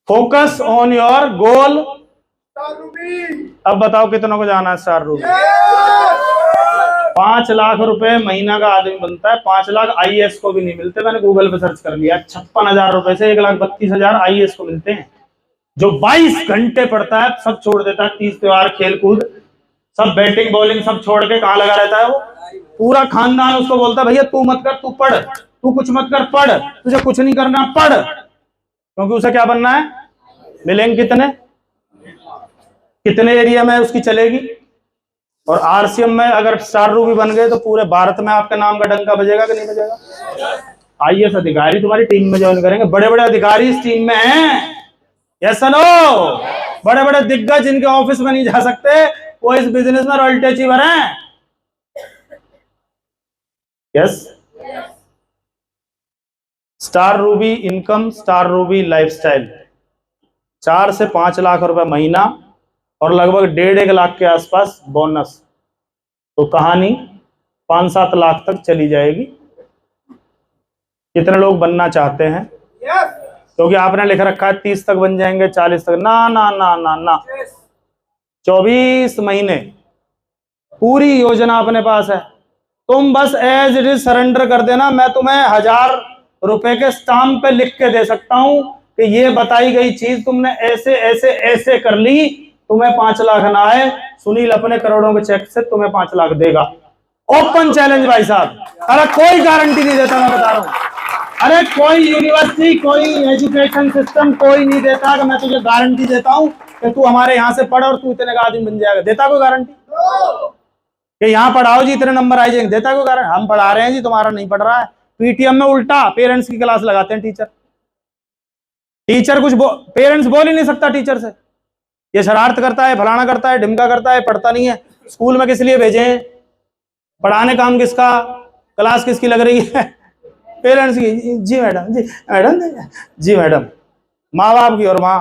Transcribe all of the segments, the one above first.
Focus on your goal. अब बताओ कितनों को जाना है स्टार रूबी? 5 लाख रुपए महीना का आदमी बनता है। 5 लाख आईएएस को भी नहीं मिलते। मैंने गूगल पे सर्च कर लिया, 56,000 रुपए से 1,32,000 आईएएस को मिलते हैं। जो 22 घंटे पढ़ता है, सब छोड़ देता है, 30 त्योहार, खेल कूद, सब बैटिंग बॉलिंग सब छोड़ के कहाँ लगा रहता है वो? पूरा खानदान उसको बोलता है भैया तू मत कर, तू पढ़, तू कुछ मत कर, पढ़, तुझे कुछ नहीं करना, पढ़, क्योंकि उसे क्या बनना है? मिलेंगे कितने? कितने एरिया में उसकी चलेगी? और आरसीएम में अगर स्टार रूबी बन गए तो पूरे भारत में आपके नाम का डंका बजेगा कि नहीं बजेगा? आईएएस अधिकारी तुम्हारी टीम में ज्वाइन करेंगे। बड़े बड़े अधिकारी इस टीम में हैं। Yes no? बड़े बड़े दिग्गज जिनके ऑफिस में नहीं जा सकते, वो इस बिजनेस में रॉयल्टी अचीवर हैं। Yes? Star Ruby income, star Ruby lifestyle, 4 से 5 लाख रुपए महीना और लगभग 1.5 लाख के आसपास बोनस। तो कहानी 5-7 लाख तक चली जाएगी। कितने लोग बनना चाहते हैं? क्योंकि आपने लिख रखा है 30 तक बन जाएंगे, 40 तक। ना ना ना ना ना, 24 महीने पूरी योजना अपने पास है। तुम बस एज इट इज सरेंडर कर देना। मैं तुम्हें 1000 रुपए के स्टाम्प पे लिख के दे सकता हूं कि ये बताई गई चीज तुमने ऐसे ऐसे ऐसे कर ली, तुम्हें 5 लाख ना आए, सुनील अपने करोड़ों के चेक से तुम्हें 5 लाख देगा। ओपन चैलेंज भाई साहब। अरे कोई गारंटी नहीं देता, मैं बता रहा हूं। अरे कोई यूनिवर्सिटी, कोई एजुकेशन सिस्टम कोई नहीं देता कि मैं तुझे गारंटी देता हूं कि तू हमारे यहां से पढ़ और तू इतने का आदमी बन जाएगा। देता कोई गारंटी? कि यहाँ पढ़ाओ जी इतने नंबर आ जाएंगे, देता कोई गारंटी? हम पढ़ा रहे हैं जी, तुम्हारा नहीं पढ़ रहा है। पीटीएम में उल्टा पेरेंट्स की क्लास लगाते हैं टीचर। कुछ पेरेंट्स बोल ही नहीं सकता टीचर से, ये शरारत करता है, फलाना करता है, ढिमका करता है, पढ़ता नहीं है। स्कूल में किस लिए भेजे हैं? पढ़ाने काम किसका? क्लास किसकी लग रही है? पेरेंट्स की। जी मैडम, जी मैडम, जी मैडम। माँ बाप की। और माँ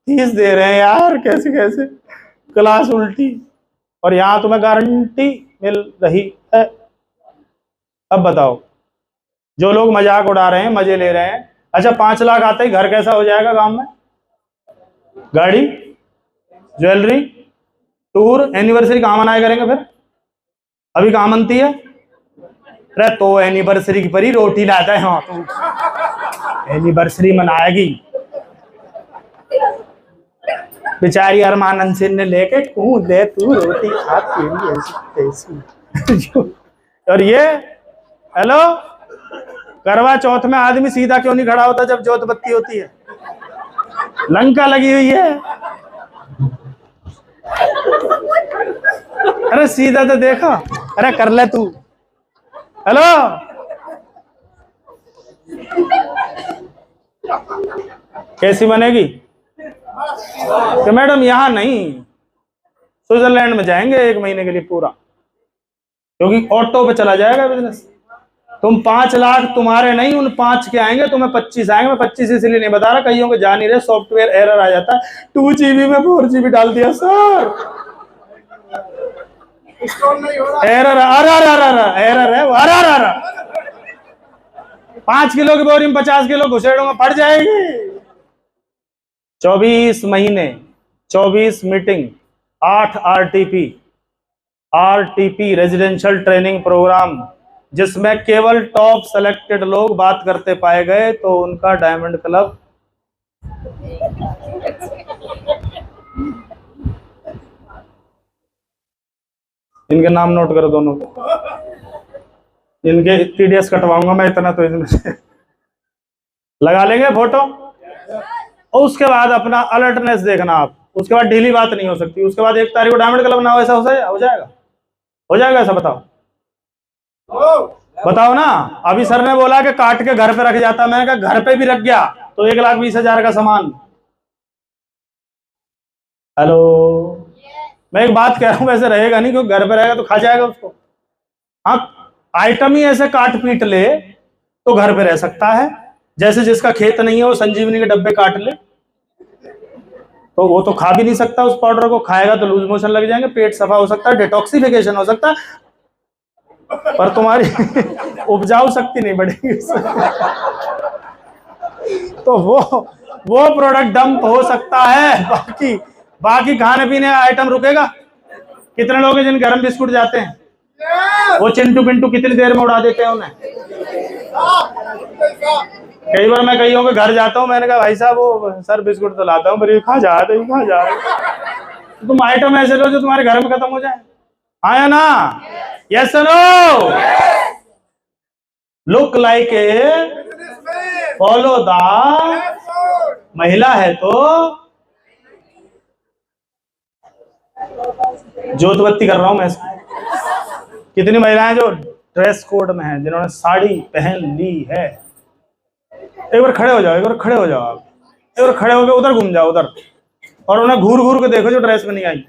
फीस दे रहे हैं यार, कैसे कैसे क्लास उल्टी, और यहाँ तुम्हें गारंटी मिल रही है। अब बताओ, जो लोग मजाक उड़ा रहे हैं, मजे ले रहे हैं, अच्छा 5 लाख आते ही घर कैसा हो जाएगा गांव में? गाड़ी, ज्वेलरी, टूर, एनिवर्सरी कहाँ मनाया करेंगे फिर? अभी कहाँ मनती है? अरे तो एनिवर्सरी की परी रोटी लाता है। हाँ तो एनिवर्सरी मनाएगी बेचारी अरमान अंसिन ने लेके, कूद दे तू रोटी खाती ऐसी। और ये हेलो, करवा चौथ में आदमी सीधा क्यों नहीं खड़ा होता जब जोत बत्ती होती है? लंका लगी हुई है। अरे सीधा तो देखो। अरे कर ले तू। हेलो, कैसी बनेगी? तो मैडम यहां नहीं, स्विट्जरलैंड में जाएंगे 1 महीने के लिए पूरा, क्योंकि ऑटो पे चला जाएगा बिजनेस। तुम 5 लाख तुम्हारे नहीं, उन 5 के आएंगे, तुम्हें 25 आएंगे। मैं 25 इसलिए नहीं बता रहा, कईयों के जा नहीं रहे, सॉफ्टवेयर एरर आ जाता है। 2 GB में 4 GB डाल दिया सर, एरर एरर है, 5 किलो की बोरी में 50 किलो घुसेड़ों में पड़ जाएगी। 24 महीने, 24 meeting, 8 RTP residential training programme, जिसमें केवल टॉप सेलेक्टेड लोग बात करते पाए गए, तो उनका डायमंड क्लब। इनके नाम नोट करो दोनों को, इनके टीडीएस कटवाऊंगा मैं इतना, तो इसमें लगा लेंगे फोटो। और उसके बाद अपना अलर्टनेस देखना आप। उसके बाद ढीली बात नहीं हो सकती। उसके बाद 1 तारीख को डायमंड क्लब ना हो, ऐसा हो जाएगा? हो जाएगा ऐसा? बताओ ना। अभी सर ने बोला कि काट के घर पे रख जाता, मैंने कहा घर पे भी रख गया तो 1,20,000 का सामान। हेलो, मैं एक बात कह रहा हूं, वैसे रहेगा नहीं, क्योंकि घर पे रहेगा तो खा जाएगा उसको। हाँ, आइटम ही ऐसे काट पीट ले तो घर पे रह सकता है। जैसे जिसका खेत नहीं है वो संजीवनी के डब्बे काट ले, तो वो तो खा भी नहीं सकता उस पाउडर को। खाएगा तो लूज मोशन लग जाएंगे, पेट सफा हो सकता है, डिटॉक्सिफिकेशन हो सकता है, पर तुम्हारी उपजाऊ शक्ति नहीं बढ़ेगी। तो वो प्रोडक्ट डंप हो सकता है, बाकी बाकी खाने पीने का आइटम रुकेगा। कितने लोग हैं जिन गरम बिस्कुट जाते हैं, वो चिंटू पिंटू कितनी देर में उड़ा देते हैं उन्हें। कई बार मैं कईयों के घर जाता हूँ, मैंने कहा भाई साहब वो सर बिस्कुट तो लाता हूँ पर ये खा जा रहे, तुम आइटम ऐसे लो जो तुम्हारे घर में खत्म हो जाए। आया ना? Yes no? Look like a, follow the, महिला है तो ज्योतबत्ती कर रहा हूं मैं इसमें। कितनी महिलाएं जो ड्रेस कोड में हैं, जिन्होंने साड़ी पहन ली है, एक बार खड़े हो जाओ, एक बार खड़े हो जाओ, आप एक बार खड़े होकर उधर घूम जाओ उधर, और उन्हें घूर घूर के देखो जो ड्रेस में नहीं आई।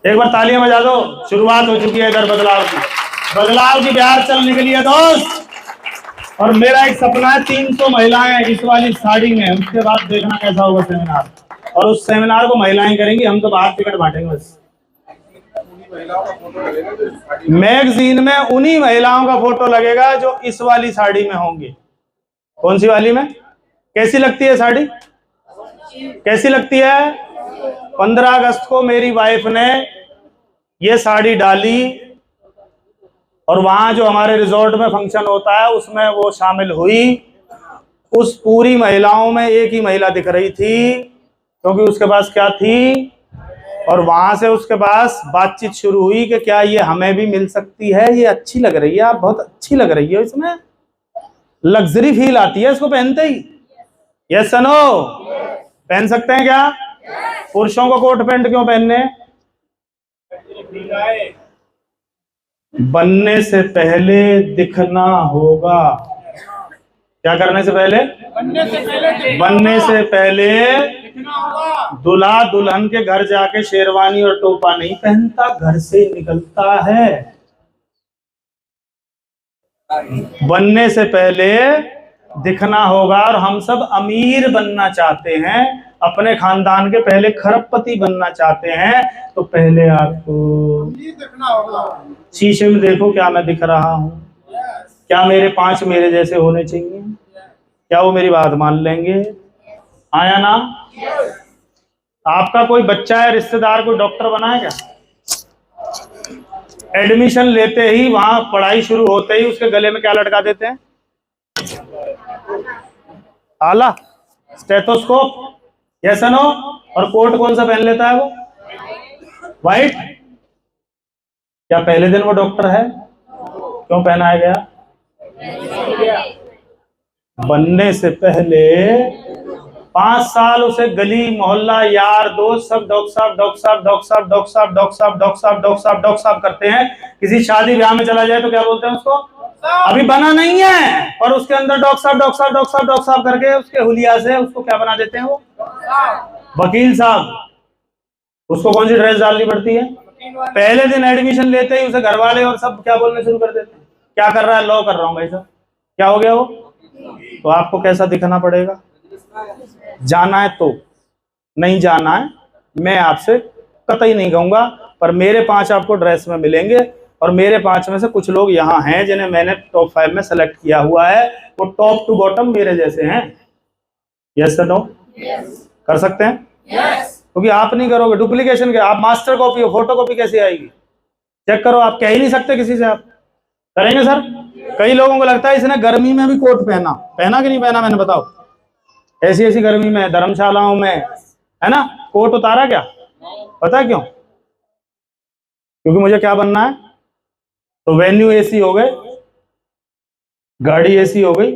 एक बार तालियां बजा दो, शुरुआत हो चुकी है इधर बदलाव की बिहार चल निकली है दोस्त। और मेरा एक सपना है 300 महिलाएं इस वाली साड़ी में, उसके बाद देखना कैसा होगा सेमिनार, और उस सेमिनार को महिलाएं करेंगी, हम तो बाहर टिकट बांटेंगे बस। मैगजीन में उन्हीं महिलाओं का फोटो लगेगा जो इस वाली साड़ी में होंगी। कौन सी वाली में? कैसी लगती है साड़ी? कैसी लगती है? 15 अगस्त को मेरी वाइफ ने ये साड़ी डाली, और वहां जो हमारे रिजॉर्ट में फंक्शन होता है उसमें वो शामिल हुई। उस पूरी महिलाओं में एक ही महिला दिख रही थी, क्योंकि उसके पास क्या थी, और वहां से उसके पास बातचीत शुरू हुई कि क्या ये हमें भी मिल सकती है, ये अच्छी लग रही है, आप बहुत अच्छी लग रही है, इसमें लग्जरी फील आती है इसको पहनते ही। Yes no? पहन सकते हैं क्या? पुरुषों को कोट पैंट क्यों पहनने? बनने से पहले दिखना होगा। क्या करने से पहले? बनने से पहले दूल्हा दुल्हन के घर जाके शेरवानी और टोपा नहीं पहनता, घर से निकलता है। बनने से पहले दिखना होगा, और हम सब अमीर बनना चाहते हैं, अपने खानदान के पहले खरबपति बनना चाहते हैं, तो पहले आपको दिखना होगा। शीशे में देखो, क्या मैं दिख रहा हूं? क्या मेरे 5 मेरे जैसे होने चाहिए? क्या वो मेरी बात मान लेंगे? आया ना? आपका कोई बच्चा है, रिश्तेदार कोई डॉक्टर बना है क्या? एडमिशन लेते ही, वहां पढ़ाई शुरू होते ही उसके गले में क्या लटका देते हैं? आला, स्टेथोस्कोप। Yes no? और कोट कौन सा पहन लेता है वो? व्हाइट। क्या पहले दिन वो डॉक्टर है? क्यों पहनाया गया? बनने से पहले 5 साल उसे गली मोहल्ला यार दोस्त सब डॉक्टर साहब करते हैं। किसी शादी ब्याह में चला जाए तो क्या बोलते हैं उसको? अभी बना नहीं है, पर उसके अंदर डॉक्टर साहब करके उसके हुलिया से उसको क्या बना देते हैं वो? वकील साहब। उसको कौन सी ड्रेस डालनी पड़ती है? पहले दिन एडमिशन लेते ही उसे घर वाले और सब क्या बोलने शुरू कर देते हैं? क्या कर रहा है? लॉ कर रहा हूं भाई साहब। क्या हो गया वो? तो आपको कैसा दिखना पड़ेगा? जाना है तो, नहीं जाना है मैं आपसे कतई नहीं कहूंगा, पर मेरे 5 आपको ड्रेस में मिलेंगे, और मेरे 5 में से कुछ लोग यहाँ हैं जिन्हें मैंने टॉप 5 में सेलेक्ट किया हुआ है, वो टॉप टू बॉटम मेरे जैसे हैं। Yes no? कर सकते हैं? क्योंकि आप नहीं करोगे डुप्लीकेशन के, आप मास्टर कॉपी हो, फोटो कॉपी कैसे आएगी? चेक करो, आप कह ही नहीं सकते किसी से। आप करेंगे सर? कई लोगों को लगता है इसने गर्मी में भी कोट पहना कि नहीं पहना, मैंने बताओ। ऐसी ऐसी गर्मी में धर्मशालाओं में है ना, कोट उतारा क्या? पता है क्यों? क्योंकि मुझे क्या बनना है? तो वेन्यू एसी हो गए, गाड़ी एसी हो गई,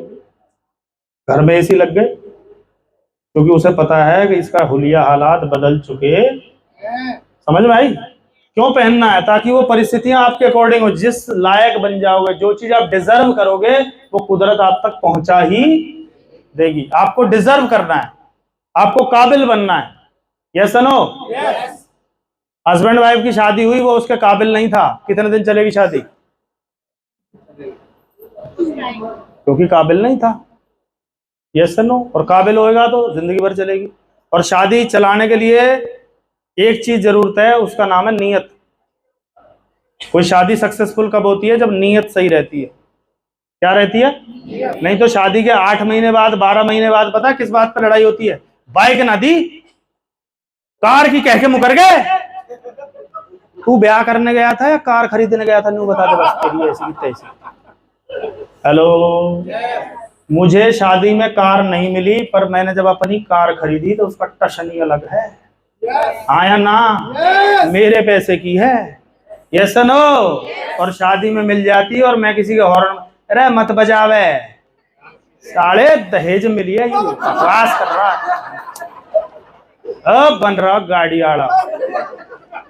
घर में एसी लग गए, क्योंकि उसे पता है कि इसका हुलिया हालात बदल चुके। समझ में आई? क्यों पहनना है? ताकि वो परिस्थितियां आपके अकॉर्डिंग हो, जिस लायक बन जाओगे, जो चीज आप डिजर्व करोगे वो कुदरत आप तक पहुंचा ही देगी। आपको डिजर्व करना है, आपको काबिल बनना है। Yes no? हस्बैंड वाइफ की शादी हुई, वो उसके काबिल नहीं था, कितने दिन चलेगी शादी? क्योंकि काबिल नहीं था। Yes no? और काबिल होएगा तो जिंदगी भर चलेगी। और शादी चलाने के लिए एक चीज जरूरत है, उसका नाम है नीयत। कोई शादी सक्सेसफुल कब होती है? जब नीयत सही रहती है। क्या रहती है? नहीं तो शादी के 8 महीने बाद 12 महीने बाद पता है किस बात पर लड़ाई होती है? बाइक ना दी, कार की कह के मुकर गए। तू ब्याह करने गया था या कार खरीदने गया था? नहीं बता दे बस, तेरी ऐसी की तैसी। हेलो, मुझे शादी में कार नहीं मिली, पर मैंने जब अपनी कार खरीदी तो उसका टशन ही अलग है। आया ना, मेरे पैसे की है। Yes no. और शादी में मिल जाती और मैं किसी के हॉर्न, अरे मत बजावे, साले दहेज मिली है, ये बकवास कर रहा है। अब बन रहा गाड़ी आड़ा,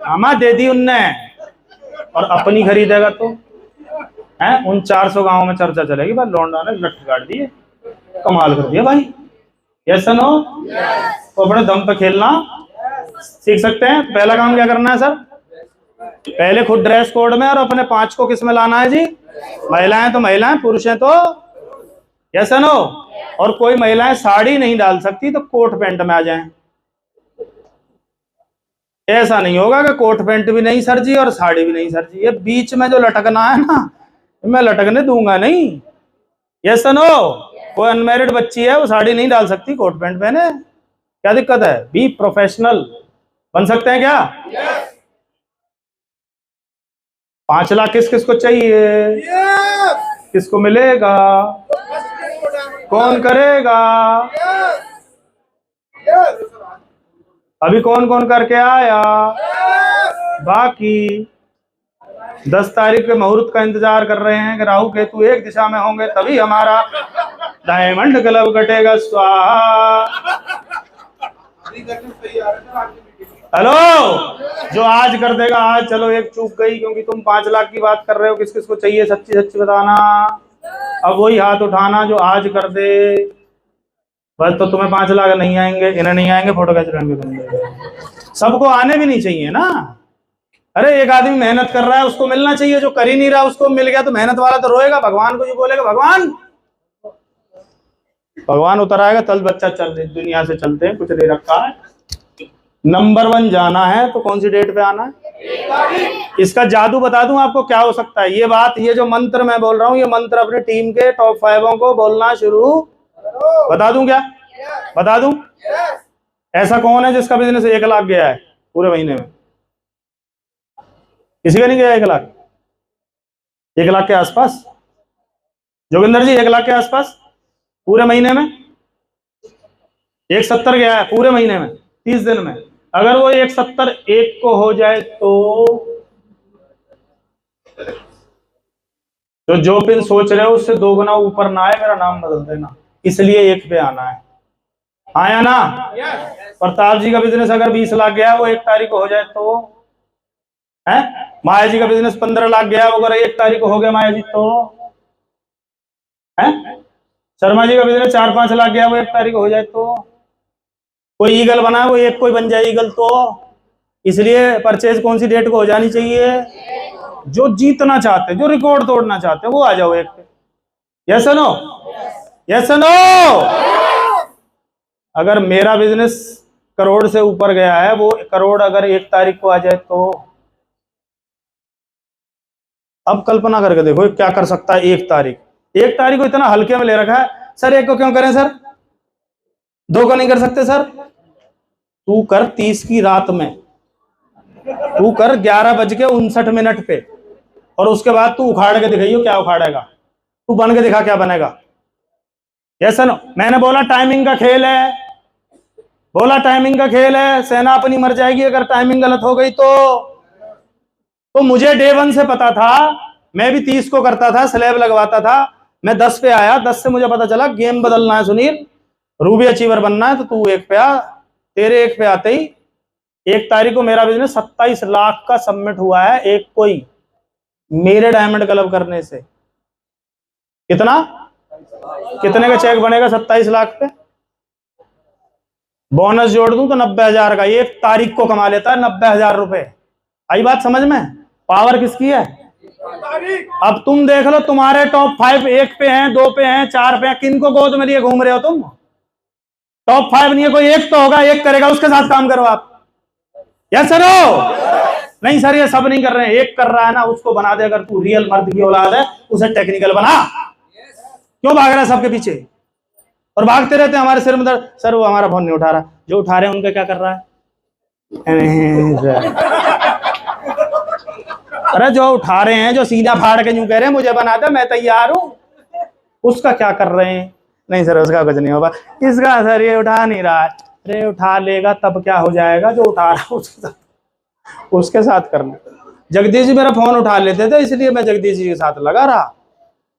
आमा दे दी उनने, और अपनी खरीदेगा तो है उन 400 गांव में चर्चा चलेगी, बस लौंडा ने लठ काट दिए, कमाल कर दिया भाई। Yes no. तो अपने दम पे खेलना सीख सकते हैं। पहला काम क्या करना है सर? पहले खुद ड्रेस कोड में, और अपने 5 को किस में लाना है जी? महिलाएं तो महिलाएं, पुरुष हैं तो यस नो। और कोई महिलाएं साड़ी नहीं डाल सकती तो कोट पैंट में आ जाएं। ऐसा नहीं होगा कि कोट पैंट भी नहीं सर जी और साड़ी भी नहीं सर जी, ये बीच में जो लटकना है ना, मैं लटकने दूंगा नहीं। Yes no. कोई अनमैरिड बच्ची है वो साड़ी नहीं डाल सकती, कोट पैंट पहने, क्या दिक्कत है? Be professional. बन सकते हैं क्या? 5 लाख किस किस को चाहिए? किसको मिलेगा? कौन करेगा? अभी कौन कौन करके आया? बाकी 10 तारीख के मुहूर्त का इंतजार कर रहे हैं कि राहु केतु एक दिशा में होंगे तभी हमारा डायमंड क्लब कटेगा। स्वाहा। हेलो, जो आज कर देगा आज। चलो एक चूक गई, क्योंकि तुम 5 लाख की बात कर रहे हो। किस किस को चाहिए सच्ची सच्ची बताना। अब वही हाथ उठाना जो आज कर दे। बस तो तुम्हें 5 लाख नहीं आएंगे, इन्हें नहीं आएंगे, फोटो खींच लेंगे। सबको आने भी नहीं चाहिए ना। अरे एक आदमी मेहनत कर रहा है उसको मिलना चाहिए, जो कर ही नहीं रहा उसको मिल गया तो मेहनत वाला तो रोएगा, भगवान को जो बोलेगा भगवान उतर आएगा। चल बच्चा चल, दुनिया से चलते हैं, कुछ नहीं रखा है। नंबर 1 जाना है तो कौन सी डेट पे आना है? इसका जादू बता दूं आपको क्या हो सकता है। ये बात, ये जो मंत्र मैं बोल रहा हूं, ये मंत्र अपनी टीम के टॉप 5 को बोलना शुरू बता दूं क्या? बता दूं? ऐसा कौन है जिसका बिजनेस 1 लाख गया है पूरे महीने में? किसी का नहीं गया 1 लाख? 1 लाख के आसपास? जोगिंदर जी 1 लाख के आसपास पूरे महीने में? 170 गया है पूरे महीने में 30 दिन में। अगर वो 170 1 को हो जाए तो जो पिन सोच रहे हो उससे 2 गुना ऊपर ना आए, मेरा नाम बदल देना। इसलिए 1 पे आना है। आया ना? प्रताप जी का बिजनेस अगर 20 लाख गया वो 1 तारीख को हो जाए तो है। माया जी का बिजनेस 15 लाख गया वो अगर 1 तारीख को हो गया माया जी तो है। शर्मा जी का बिजनेस 4-5 लाख गया वो 1 तारीख को हो जाए तो। कोई ईगल बना वो 1 कोई बन जाए ईगल तो। इसलिए परचेज कौन सी डेट को हो जानी चाहिए? जो जीतना चाहते, जो रिकॉर्ड तोड़ना चाहते वो आ जाओ 1 पे। Yes no? Yes no? अगर मेरा बिजनेस करोड़ से ऊपर गया है, वो करोड़ अगर 1 तारीख को आ जाए तो। अब कल्पना करके देखो क्या कर सकता है 1 तारीख। 1 तारीख को इतना हल्के में ले रखा है। सर 1 को क्यों करें सर? 2 को नहीं कर सकते सर? तू कर 30 की रात में, तू कर 11:59 पे, और उसके बाद तू उखाड़ के दिखाइयो क्या उखाड़ेगा। तू बन के दिखा क्या बनेगा। Yes no? मैंने बोला टाइमिंग का खेल है, बोला टाइमिंग का खेल है। सेना अपनी मर जाएगी अगर टाइमिंग गलत हो गई तो मुझे डे 1 से पता था। मैं भी 30 को करता था, स्लैब लगवाता था। मैं 10 पे आया, 10 से मुझे पता चला गेम बदलना है सुनील, रूबी अचीवर बनना है, तो तू 1 पे आ। तेरे 1 पे आते ही 1 तारीख को मेरा बिजनेस 27 लाख का सबमिट हुआ है। एक कोई मेरे डायमंड क्लब करने से कितना, कितने का चेक बनेगा 27 लाख पे? बोनस जोड़ दूं तो 90,000 का 1 तारीख को कमा लेता है 90,000 रुपए। आई बात समझ में? पावर किसकी है? अब तुम देख लो, तुम्हारे टॉप 5 1 पे हैं, 2 पे हैं, 4 पे हैं, किनको गोद में लिए घूम रहे हो तुम? टॉप 5 नहीं है, कोई 1 तो होगा, 1 करेगा, उसके साथ काम करो आप। Yes sir? नहीं सर ये सब नहीं कर रहे हैं, 1 कर रहा है ना, उसको बना दे। अगर तू रियल मर्द की औलाद है उसे टेक्निकल बना। क्यों भाग रहा है सबके पीछे और भागते रहते हैं हमारे सिर में दर्द। सर वो हमारा फोन नहीं उठा रहा, जो उठा रहे हैं उनका क्या कर रहा है? अरे जो उठा रहे हैं, जो सीधा फाड़ के यूं कह रहे हैं मुझे बना दे मैं तैयार हूं, उसका क्या कर रहे हैं? नहीं सर उसका कुछ नहीं होगा, इसका सर ये उठा नहीं रहा है। अरे उठा लेगा तब क्या हो जाएगा, जो उठा रहा है उसके साथ करना। जगदीश जी मेरा फोन उठा लेते थे इसलिए मैं जगदीश जी के साथ लगा रहा,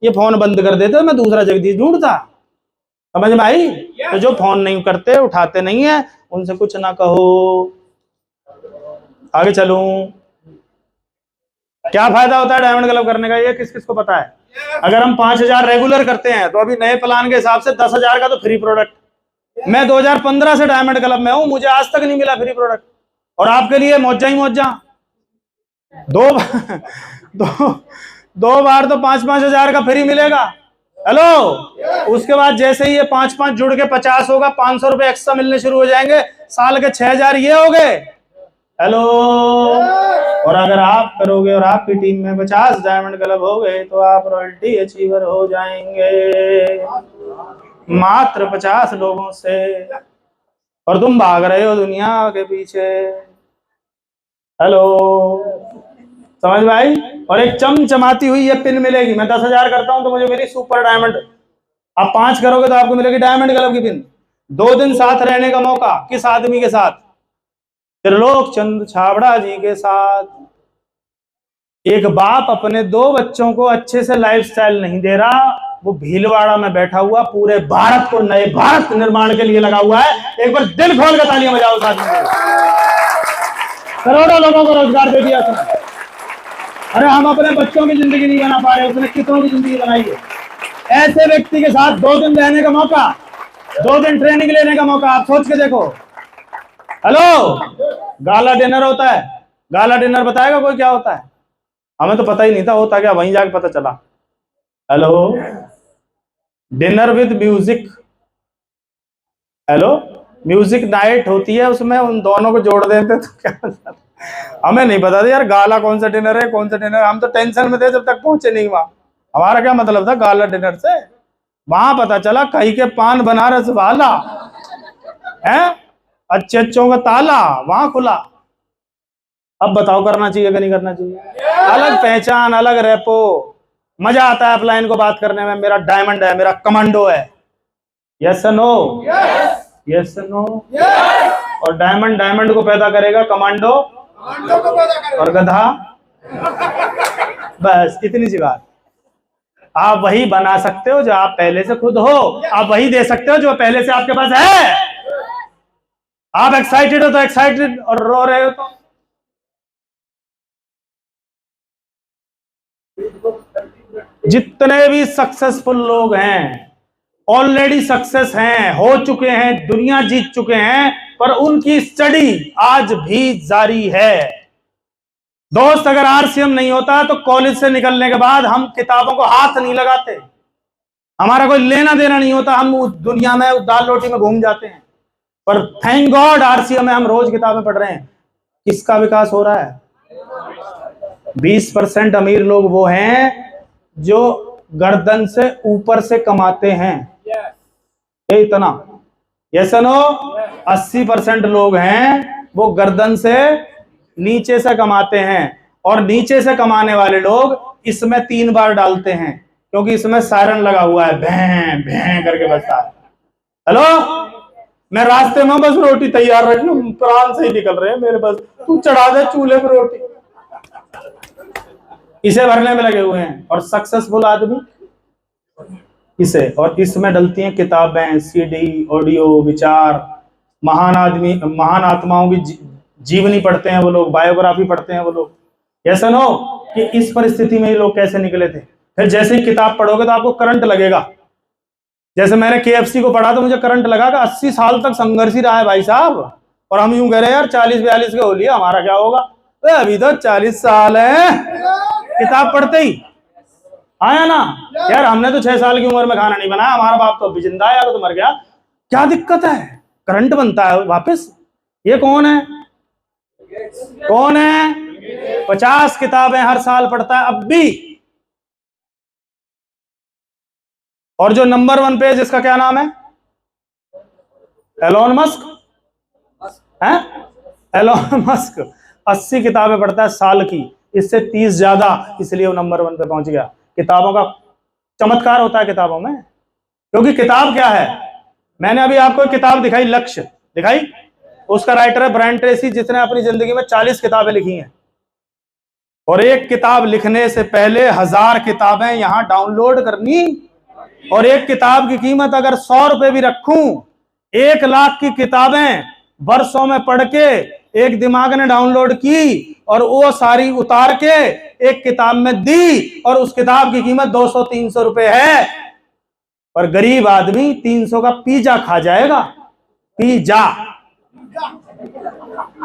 ये फोन बंद कर देते मैं दूसरा जगदीश ढूंढता। समझ में आई? तो जो फोन नहीं करते, उठाते नहीं है, उनसे कुछ ना कहो। आगे चलूं, क्या फायदा होता है डायमंड क्लब करने का, ये किस किस को पता है? अगर हम 5,000 रेगुलर करते हैं तो अभी नए प्लान के हिसाब से 10,000 का तो फ्री प्रोडक्ट। मैं 2015 से डायमंड क्लब में हूं, मुझे आज तक नहीं मिला फ्री प्रोडक्ट, और आपके लिए मौजा ही मौजा। दो बार तो 5,000 का फ्री मिलेगा। हेलो, उसके बाद जैसे ही ये 5 जुड़ के 50 होगा, 500 रुपए एक्स्ट्रा मिलने शुरू हो जाएंगे, साल के 6,000 ये हो गए। हेलो, और अगर आप करोगे और आपकी टीम में 50 डायमंड क्लब हो गए तो आप रॉयल्टी अचीवर हो जाएंगे, मात्र 50 लोगों से, और तुम भाग रहे हो दुनिया के पीछे। हेलो, समझ में आई? और एक चमचमाती हुई ये पिन मिलेगी। मैं 10,000 करता हूं तो मुझे मिली सुपर डायमंड। आप 5 करोगे तो आपको मिलेगी डायमंड क्लब की पिन। 2 दिन साथ रहने का मौका, किस आदमी के साथ? त्रिलोक चंद छाबड़ा जी के साथ। एक बाप अपने 2 बच्चों को अच्छे से लाइफस्टाइल नहीं दे रहा, वो भीलवाड़ा में बैठा हुआ पूरे भारत को नए भारत निर्माण के लिए लगा हुआ है। एक बार दिल खोल कर तालियां बजाओ साथ में। करोड़ों लोगों को रोजगार दे दिया उसने। अरे हम अपने बच्चों की जिंदगी नहीं बना पा रहे, उसने कितनों की जिंदगी बनाई है। ऐसे व्यक्ति के साथ 2 दिन रहने का मौका, 2 दिन ट्रेनिंग लेने का मौका, आप सोच के देखो। हेलो, गाला डिनर होता है। गाला डिनर बताएगा कोई क्या होता है? हमें तो पता ही नहीं था होता क्या, वहीं जाके पता चला। Hello, dinner with music. Hello, music night होती है, उसमें उन दोनों को जोड़ देते तो क्या हो जाता? हमें नहीं पता था यार गाला कौन सा डिनर है, कौन सा डिनर। हम तो टेंशन में थे जब तक पहुंचे नहीं वहां। हमारा क्या मतलब था गाला डिनर से? वहां पता चला कहीं के पान बनारस वाला है, अच्छे अच्छों का ताला वहां खुला। अब बताओ करना चाहिए कि नहीं करना चाहिए? अलग पहचान, अलग रेपो, मजा आता है अपलाइन को बात करने में। मेरा डायमंड है, मेरा कमांडो है। Yes no? Yes no? और डायमंड को पैदा करेगा, कमांडो और गधा। बस इतनी सी बात। आप वही बना सकते हो जो आप पहले से खुद हो, आप वही दे सकते हो जो पहले से आपके पास है। आप एक्साइटेड हो तो एक्साइटेड, और रो रहे हो तो जितने भी सक्सेसफुल लोग हैं, ऑलरेडी सक्सेस हैं, हो चुके हैं, दुनिया जीत चुके हैं, पर उनकी स्टडी आज भी जारी है। दोस्त, अगर आरसीएम नहीं होता तो कॉलेज से निकलने के बाद हम किताबों को हाथ नहीं लगाते, हमारा कोई लेना देना नहीं होता, हम उस दुनिया में उस दाल रोटी में घूम जाते हैं। पर थैंक गॉड आरसीएम में हम रोज किताबें पढ़ रहे हैं। किसका विकास हो रहा है? 20% अमीर लोग वो हैं जो गर्दन से ऊपर से कमाते हैं, ये इतना। Yes no? 80% लोग हैं वो गर्दन से नीचे से कमाते हैं, और नीचे से कमाने वाले लोग इसमें 3 बार डालते हैं, क्योंकि इसमें सायरन लगा हुआ है, भैं भैं करके बजता है। हेलो, मैं रास्ते में बस रोटी तैयार रख लूं, प्राण से ही निकल रहे हैं मेरे, बस तू चढ़ा दे चूल्हे पर रोटी, इसे भरने में लगे हुए हैं। और सक्सेसफुल आदमी इसे, और इसमें डलती हैं किताबें, सीडी, ऑडियो, विचार, महान आदमी, महान आत्माओं की जीवनी पढ़ते हैं वो लोग, बायोग्राफी पढ़ते हैं वो लोग। ऐसा ना हो कि इस परिस्थिति में ये लोग कैसे निकले थे। फिर जैसे ही किताब पढ़ोगे तो आपको करंट लगेगा। जैसे मैंने केएफसी को पढ़ा तो मुझे करंट लगा कि 80 साल तक संघर्ष ही रहा है भाई साहब, और हम यूं कह रहे हैं यार 40-42 के हो लिए, हमारा क्या होगा? अभी तो 40 साल है। किताब पढ़ते ही आया ना यार, हमने तो 6 साल की उम्र में खाना नहीं बनाया, हमारा बाप तो अभी जिंदा है, यार तो मर गया, क्या दिक्कत है? करंट बनता है वापस। ये कौन है? कौन है? 50 किताबें हर साल पढ़ता है अब भी, और जो नंबर 1 पेज, इसका क्या नाम है? एलोन मस्क है। एलोन मस्क 80 किताबें पढ़ता है साल की, इससे 30 ज्यादा, इसलिए वो नंबर 1 पे पहुंच गया। किताबों का चमत्कार होता है किताबों में, क्योंकि किताब क्या है? मैंने अभी आपको एक किताब दिखाई, लक्ष्य दिखाई, उसका राइटर है ब्रायन ट्रेसी, जिसने अपनी जिंदगी में 40 किताबें लिखी हैं। और एक किताब लिखने से पहले 1000 किताबें यहां डाउनलोड करनी, और एक किताब की कीमत अगर 100 रुपए भी रखूं, 1 लाख की किताबें वर्षों में पढ़ के एक दिमाग ने डाउनलोड की और वो सारी उतार के एक किताब में दी, और उस किताब की कीमत 200-300 रुपए है। और गरीब आदमी 300 का पिज्जा खा जाएगा। पिज्जा,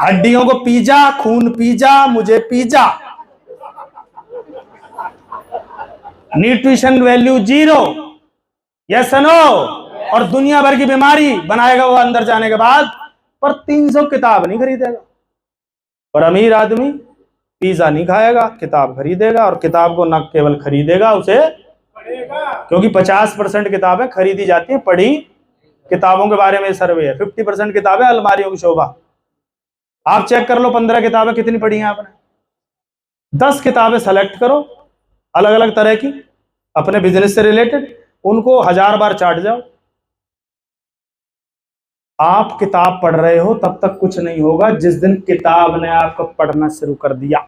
हड्डियों को पिज्जा, खून पिज्जा, मुझे pizza, nutrition value 0, yes no, और दुनिया भर की बीमारी बनाएगा वो अंदर जाने के बाद, पर 300 किताब नहीं खरीदेगा। और अमीर आदमी पिज्जा नहीं खाएगा, किताब खरीदेगा, और किताब को न केवल खरीदेगा, उसे पढ़ेगा, क्योंकि 50% किताबें खरीदी जाती हैं, पढ़ी किताबों के बारे में सर्वे है। 50% किताबें अलमारियों की शोभा। आप चेक कर लो 15 किताबें कितनी पढ़ी हैं आपने। 10 किताबें सेलेक्ट करो अलग अलग तरह की, अपने बिजनेस से रिलेटेड, उनको 1000 बार चाट जाओ। आप किताब पढ़ रहे हो तब तक कुछ नहीं होगा, जिस दिन किताब ने आपको पढ़ना शुरू कर दिया,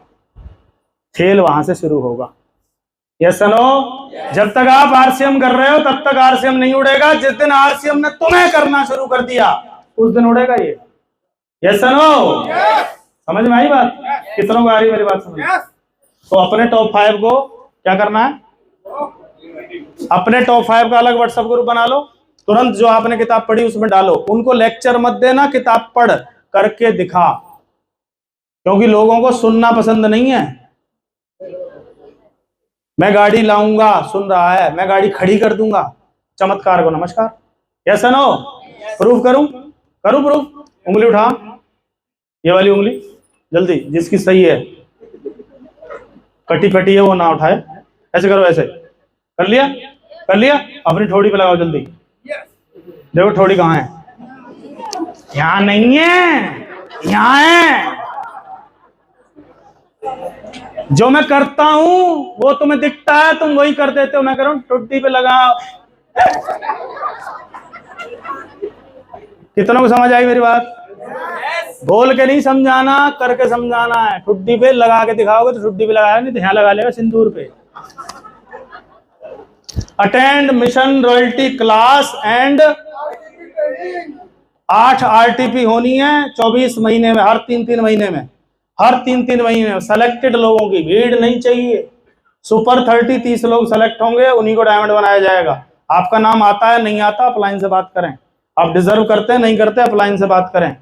खेल वहां से शुरू होगा। Yes no? जब तक आप आरसीएम कर रहे हो तब तक आरसीएम नहीं उड़ेगा, जिस दिन आरसीएम ने तुम्हें करना शुरू कर दिया उस दिन उड़ेगा ये। Yes no? समझ में आई बात? कितनों को आ रही मेरी बात समझ? तो अपने टॉप 5 को क्या करना है? अपने टॉप 5 का अलग व्हाट्सएप ग्रुप बना लो, तुरंत जो आपने किताब पढ़ी उसमें डालो। उनको लेक्चर मत देना, किताब पढ़ करके दिखा, क्योंकि लोगों को सुनना पसंद नहीं है। मैं गाड़ी लाऊंगा, सुन रहा है, मैं गाड़ी खड़ी कर दूंगा, चमत्कार को नमस्कार। Yes no? प्रूफ करूं? करूं प्रूफ? उंगली उठा, ये वाली उंगली जल्दी, जिसकी सही है, कटी फटी है वो ना उठाए, ऐसे करो, ऐसे कर लिया, कर लिया, अपनी ठोड़ी पे लगाओ जल्दी। देखो ठोड़ी कहाँ है? यहां नहीं है, यहां है। जो मैं करता हूं वो तुम्हें दिखता है, तुम वही कर देते हो। मैं कह रहा हूं ठुड्डी पे लगाओ। कितनों को समझ आई मेरी बात? बोल के नहीं समझाना, करके समझाना है। ठुड्डी पे लगा के दिखाओगे तो ठुड्डी पे लगाया, नहीं तो यहाँ लगा लेगा सिंदूर पे। Attend mission royalty class and 8 RTP होनी है 24 महीने में, हर 3-3 महीने में, हर 3-3 महीने में। सेलेक्टेड लोगों की भीड़ नहीं चाहिए। सुपर 30 लोग सेलेक्ट होंगे, उन्हीं को डायमंड बनाया जाएगा। आपका नाम आता है नहीं आता, अपलाइन से बात करें। आप डिजर्व करते हैं नहीं करते, अपलाइन से बात करें।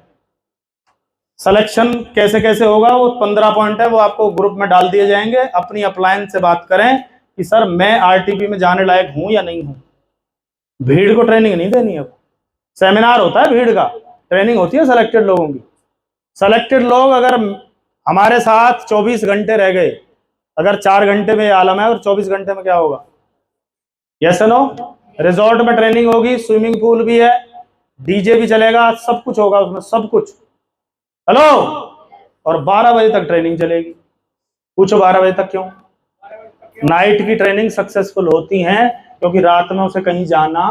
सिलेक्शन कैसे कैसे होगा वो 15 पॉइंट है, वो आपको ग्रुप में डाल दिए जाएंगे। अपनी अपलाइन से बात करें कि सर मैं आरटीपी में जाने लायक हूं या नहीं हूं। भीड़ को ट्रेनिंग नहीं देनी है, सेमिनार होता है भीड़ का, ट्रेनिंग होती है सेलेक्टेड लोगों की। सेलेक्टेड लोग अगर हमारे साथ 24 घंटे रह गए, अगर 4 घंटे में आलम है और 24 घंटे में क्या होगा? Yes no? रिजॉर्ट में ट्रेनिंग होगी, स्विमिंग पूल भी है, डीजे भी चलेगा, सब कुछ होगा उसमें, सब कुछ। हेलो? और 12 बजे तक ट्रेनिंग चलेगी। पूछो 12 बजे तक क्यों? नाइट की ट्रेनिंग सक्सेसफुल होती है क्योंकि रात में उसे कहीं जाना,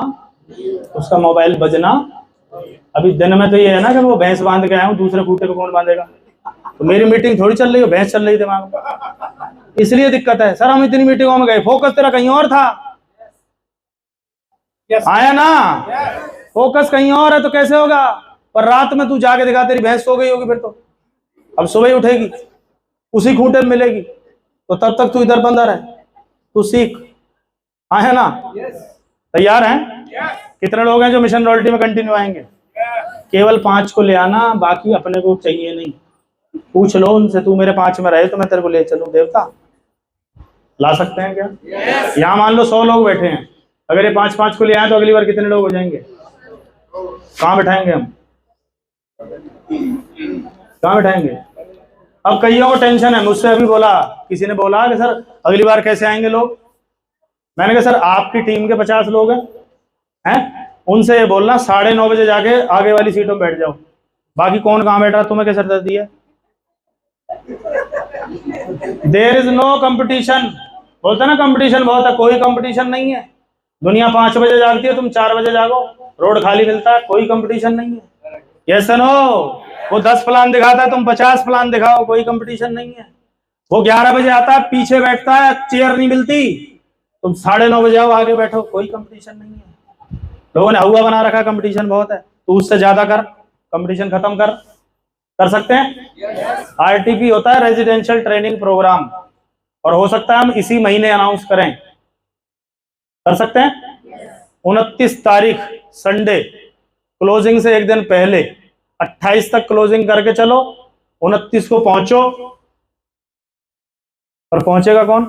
उसका मोबाइल बजना। अभी दिन में तो ये है ना कि वो भैंस बांध के आया हूं, दूसरे खूंटे को कौन बांधेगा? तो मेरी मीटिंग थोड़ी चल रही है, भैंस चल रही दिमाग में, इसलिए दिक्कत है। सर हम इतनी मीटिंगों में गए, फोकस तेरा कहीं और था। आया ना? फोकस कहीं और है तो कैसे होगा? पर रात में तू जाके दिखा, तेरी भैंस सो गई होगी, फिर तो अब सुबह ही उठेगी, उसी खूंटे में मिलेगी, तो तब तक तू इधर बंदा रहे, तू सीख। आया ना? तैयार हैं? कितने लोग हैं जो मिशन रॉयल्टी में कंटिन्यू आएंगे? केवल 5 को ले आना, बाकी अपने को चाहिए नहीं। पूछ लो उनसे, तू मेरे 5 में रहे तो मैं तेरे को ले चलूं। देवता ला सकते हैं क्या? यहाँ मान लो 100 लोग बैठे हैं, अगर ये 5-5 को ले आए तो अगली बार कितने लोग हो जाएंगे? कहाँ बैठाएंगे हम? कहाँ बैठाएंगे? अब कईयों को टेंशन है, मुझसे अभी बोला किसी ने, बोला कि सर अगली बार कैसे आएंगे लोग? मैंने कहा सर आपकी टीम के 50 लोग हैं, उनसे ये बोलना 9:30 बजे जाके आगे वाली सीटों में बैठ जाओ, बाकी कौन कहाँ बैठ रहा तुम्हें क्या सरदर्दी है? There is no competition. बोलते ना कंपटीशन बहुत है, कोई कंपटीशन नहीं है। दुनिया 5 बजे जागती है, तुम 4 बजे जागो, रोड खाली मिलता है, कोई कंपटीशन नहीं है। यस नो, वो 10 प्लान दिखाता है, तुम 50 प्लान दिखाओ, कोई कंपटीशन नहीं है। वो 11 बजे आता है, पीछे बैठता है, चेयर नहीं मिलती, तुम 9:30 बजे आओ, आगे बैठो, कोई कंपटीशन नहीं है। लोगों ने हुआ बना रखा, कंपटीशन बहुत है, तो उससे ज्यादा कर, कंपटीशन खत्म कर सकते हैं। आरटीपी होता है रेजिडेंशियल ट्रेनिंग प्रोग्राम, और हो सकता है हम इसी महीने अनाउंस करें, कर सकते हैं। 29 तारीख संडे, क्लोजिंग से एक दिन पहले, 28 तक क्लोजिंग करके चलो, 29 को पहुंचो। और पहुंचेगा कौन?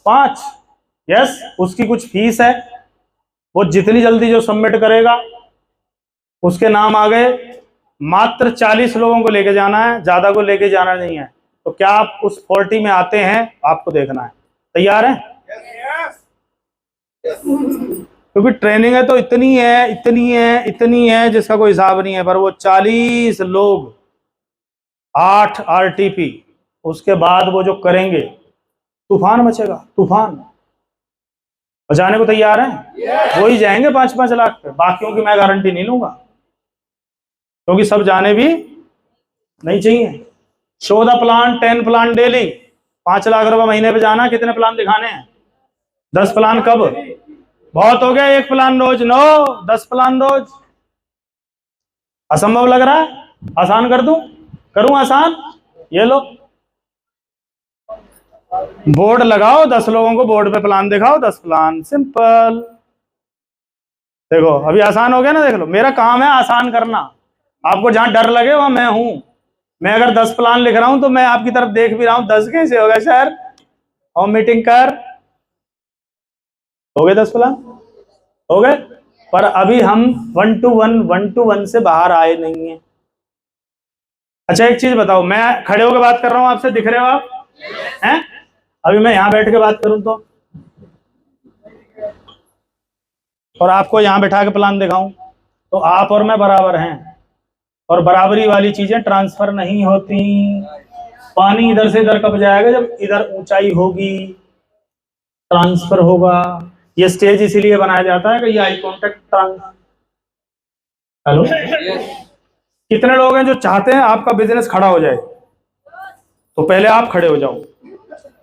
5। यस, उसकी कुछ फीस है, वो जितनी जल्दी जो सबमिट करेगा उसके नाम आ गए। मात्र 40 लोगों को लेके जाना है, ज्यादा को लेके जाना नहीं है। तो क्या आप उस 40 में आते हैं? आपको देखना है। तैयार हैं? क्योंकि ट्रेनिंग है तो इतनी है जिसका कोई हिसाब नहीं है। पर वो 40 लोग, 8 आरटीपी, उसके बाद वो जो करेंगे, तूफान मचेगा, तूफान। और जाने को तैयार हैं? वो ही जाएंगे 5-5 लाख पे, बाकियों की मैं गारंटी नहीं लूंगा, क्योंकि सब जाने भी नहीं चाहिए। Show the plan, 10 plan daily, 5 lakh रुपए महीने पे जाना। कितने प्लान दिखाने हैं? 10 प्लान। कब? बहुत हो गया 1 प्लान रोज। नो, 10 प्लान रोज। असंभव लग रहा है? आसान कर दूं? करूं आसान? ये लो, बोर्ड लगाओ, 10 लोगों को बोर्ड पे प्लान दिखाओ, 10 प्लान, सिंपल। देखो अभी आसान हो गया ना। देख लो, मेरा काम है आसान करना। आपको जहां डर लगे वहां मैं हूं। मैं अगर 10 प्लान लिख रहा हूं तो मैं आपकी तरफ देख भी रहा हूं, 10 कैसे होगा सर? और मीटिंग कर, हो गए 10 प्लान, हो गए। पर अभी हम 1 to 1 से बाहर आए नहीं है। अच्छा एक चीज बताओ, मैं खड़े होकर बात कर रहा हूं आपसे, दिख रहे हो आप? हैं? अभी मैं यहां बैठ के बात करूं तो, और आपको यहां बैठा के प्लान दिखाऊं, तो आप और मैं बराबर हैं। और बराबरी वाली चीजें ट्रांसफर नहीं होती। पानी इधर से इधर कब जाएगा? जब इधर ऊंचाई होगी, ट्रांसफर होगा। ये स्टेज इसीलिए बनाया जाता है कि ये आई कॉन्टेक्ट हेलो, कितने लोग हैं जो चाहते हैं आपका बिजनेस खड़ा हो जाए? तो पहले आप खड़े हो जाओ।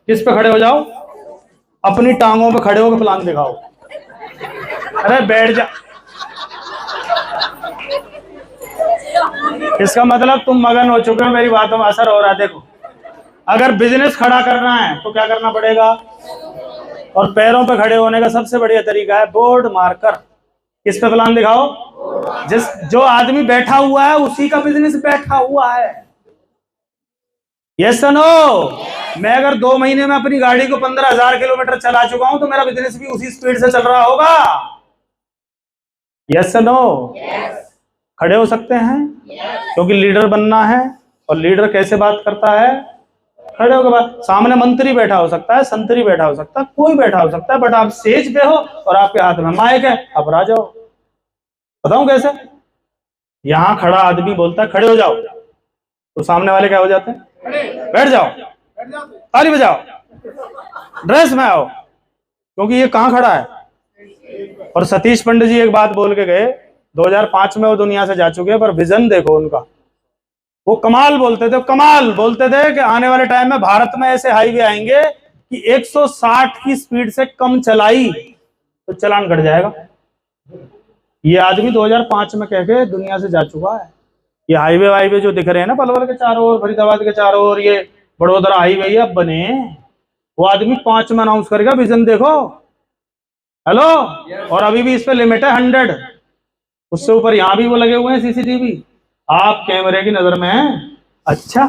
किस पे खड़े हो जाओ? अपनी टांगों पे खड़े होकर प्लान दिखाओ। अरे बैठ जा। इसका मतलब तुम मगन हो चुके हो, मेरी बातों में असर हो रहा है। देखो, अगर बिजनेस खड़ा करना है तो क्या करना पड़ेगा? और पैरों पे खड़े होने का सबसे बढ़िया तरीका है बोर्ड मार्कर। किस पे प्लान दिखाओ? जो आदमी बैठा हुआ है उसी का बिजनेस बैठा हुआ है। Yes no? मैं अगर 2 महीने में अपनी गाड़ी को 15,000 किलोमीटर चला चुका हूं तो मेरा बिजनेस भी उसी स्पीड से चल रहा होगा। Yes no? खड़े हो सकते हैं? क्योंकि लीडर बनना है। और लीडर कैसे बात करता है? खड़े होकर बात। सामने मंत्री बैठा हो सकता है, संतरी बैठा हो सकता है, कोई बैठा हो सकता है, बट आप स्टेज पे हो और आपके हाथ में माइक है, अब आ जाओ। बताऊं कैसे? यहां खड़ा आदमी बोलता है खड़े हो जाओ, तो सामने वाले क्या हो जाते हैं? बैठ जाओ, ताली बजाओ, ड्रेस में आओ, क्योंकि ये कहां खड़ा है। और सतीश पंडित जी एक बात बोल के गए, 2005 में वो दुनिया से जा चुके हैं, पर विजन देखो उनका। वो कमाल बोलते थे कि आने वाले टाइम में भारत में ऐसे हाईवे आएंगे कि 160 की स्पीड से कम चलाई तो चालान कट जाएगा। ये आदमी 2005 में कह के दुनिया से जा चुका है। ये हाईवे जो दिख रहे हैं ना पलवल के चारों ओर, फरीदाबाद के चारों ओर, ये बड़ोदरा हाईवे अब बने, वो आदमी 5 में अनाउंस करेगा विजन देखो। हेलो? और अभी भी इस पे लिमिट है 100। उससे ऊपर यहाँ भी वो लगे हुए हैं सीसीटीवी, आप कैमरे की नजर में हैं। अच्छा,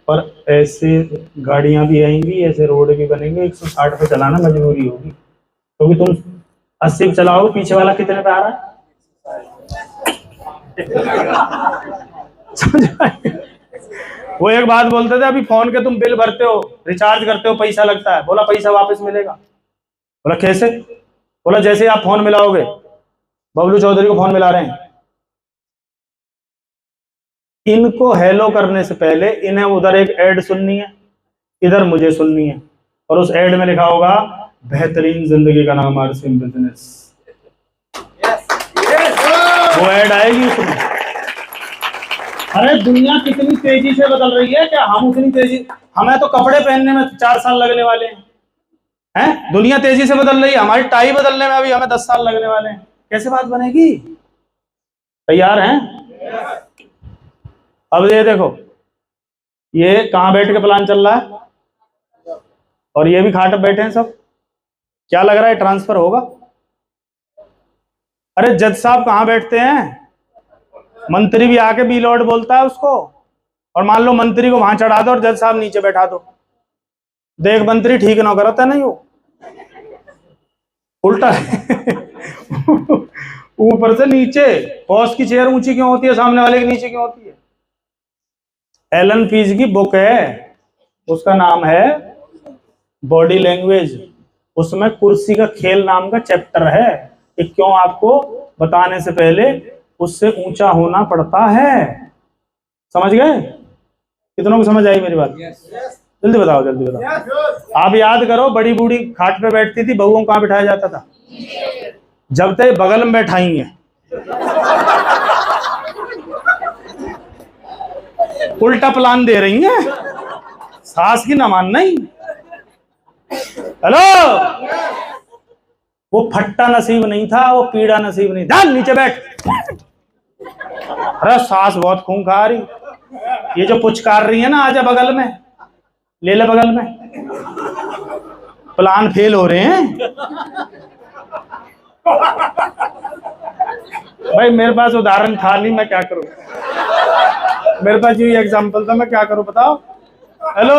पर ऐसे गाड़ियां भी आएंगी, ऐसे रोड भी बनेंगे, 160 पे चलाना मजबूरी होगी, क्योंकि तुम 80 पे चलाओगे, पीछे वाला कितने पे आ रहा है? वो एक बात बोलते थे, अभी फोन के तुम बिल भरते हो, रिचार्ज करते हो, पैसा लगता है। बोला पैसा वापस मिलेगा। बोला कैसे? बोला जैसे आप फोन मिलाओगे, बबलू चौधरी को फोन मिला रहे हैं, इनको हेलो करने से पहले इन्हें उधर एक ऐड सुननी है, इधर मुझे सुननी है, और उस ऐड में लिखा होगा बेहतरीन जिंदगी का नाम आरसीएम बिजनेस। वो ऐड आएगी उसमें। अरे दुनिया कितनी तेजी से बदल रही है, क्या हम उतनी तेजी? हमें तो कपड़े पहनने में 4 साल लगने वाले हैं। दुनिया तेजी से बदल रही है, हमारी टाई बदलने में अभी हमें 10 साल लगने वाले हैं। कैसे बात बनेगी? तैयार हैं? अब ये देखो, ये कहां बैठ के प्लान चल रहा है, और ये भी खाट बैठे हैं सब। क्या लग रहा है ट्रांसफर होगा? अरे जज साहब कहां बैठते हैं? मंत्री भी आके बी लॉर्ड बोलता है उसको, और मान लो मंत्री को वहां चढ़ा दो और जज साहब नीचे बैठा दो, देख मंत्री ठीक ना करता नहीं, वो उल्टा ऊपर से नीचे। बॉस की चेयर ऊंची क्यों होती है, सामने वाले की नीचे क्यों होती है? एलन पीज की बुक है, उसका नाम है बॉडी लैंग्वेज। उसमें कुर्सी का खेल नाम का चैप्टर है कि क्यों आपको बताने से पहले उससे ऊंचा होना पड़ता है। समझ गए? कितनों को समझ आई मेरी बात? जल्दी बताओ, जल्दी बताओ। आप याद करो, बड़ी बूढ़ी खाट पे बैठती थी, बहुओं को कहां बिठाया जाता था? जब तक बगल में बैठाई है। उल्टा प्लान दे रही हैं, सास की ना मानना ही। हेलो, वो फट्टा नसीब नहीं था, वो पीड़ा नसीब नहीं था। नीचे बैठ। अरे सास बहुत खून खा रही, ये जो पुचकार रही है ना, आजा बगल में, ले ले बगल में। प्लान फेल हो रहे हैं भाई। मेरे पास उदाहरण था नहीं, मैं क्या करूं? मेरे पास यही एग्जांपल था, मैं क्या करूं बताओ? हेलो।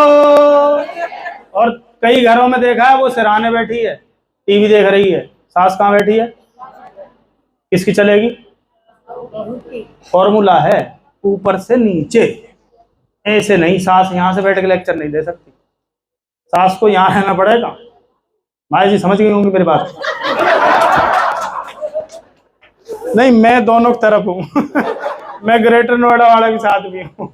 और कई घरों में देखा है, वो सिराने बैठी है, टीवी देख रही है, सास कहां बैठी है? किसकी चलेगी? फॉर्मूला है, ऊपर से नीचे, ऐसे नहीं। सास यहां से बैठ के लेक्चर नहीं दे सकती, सास को यहां रहना पड़ेगा। माया जी समझ गई होंगी मेरी बात? नहीं, मैं दोनों तरफ हूं मैं ग्रेटर नोएडा वाले के साथ भी हूं।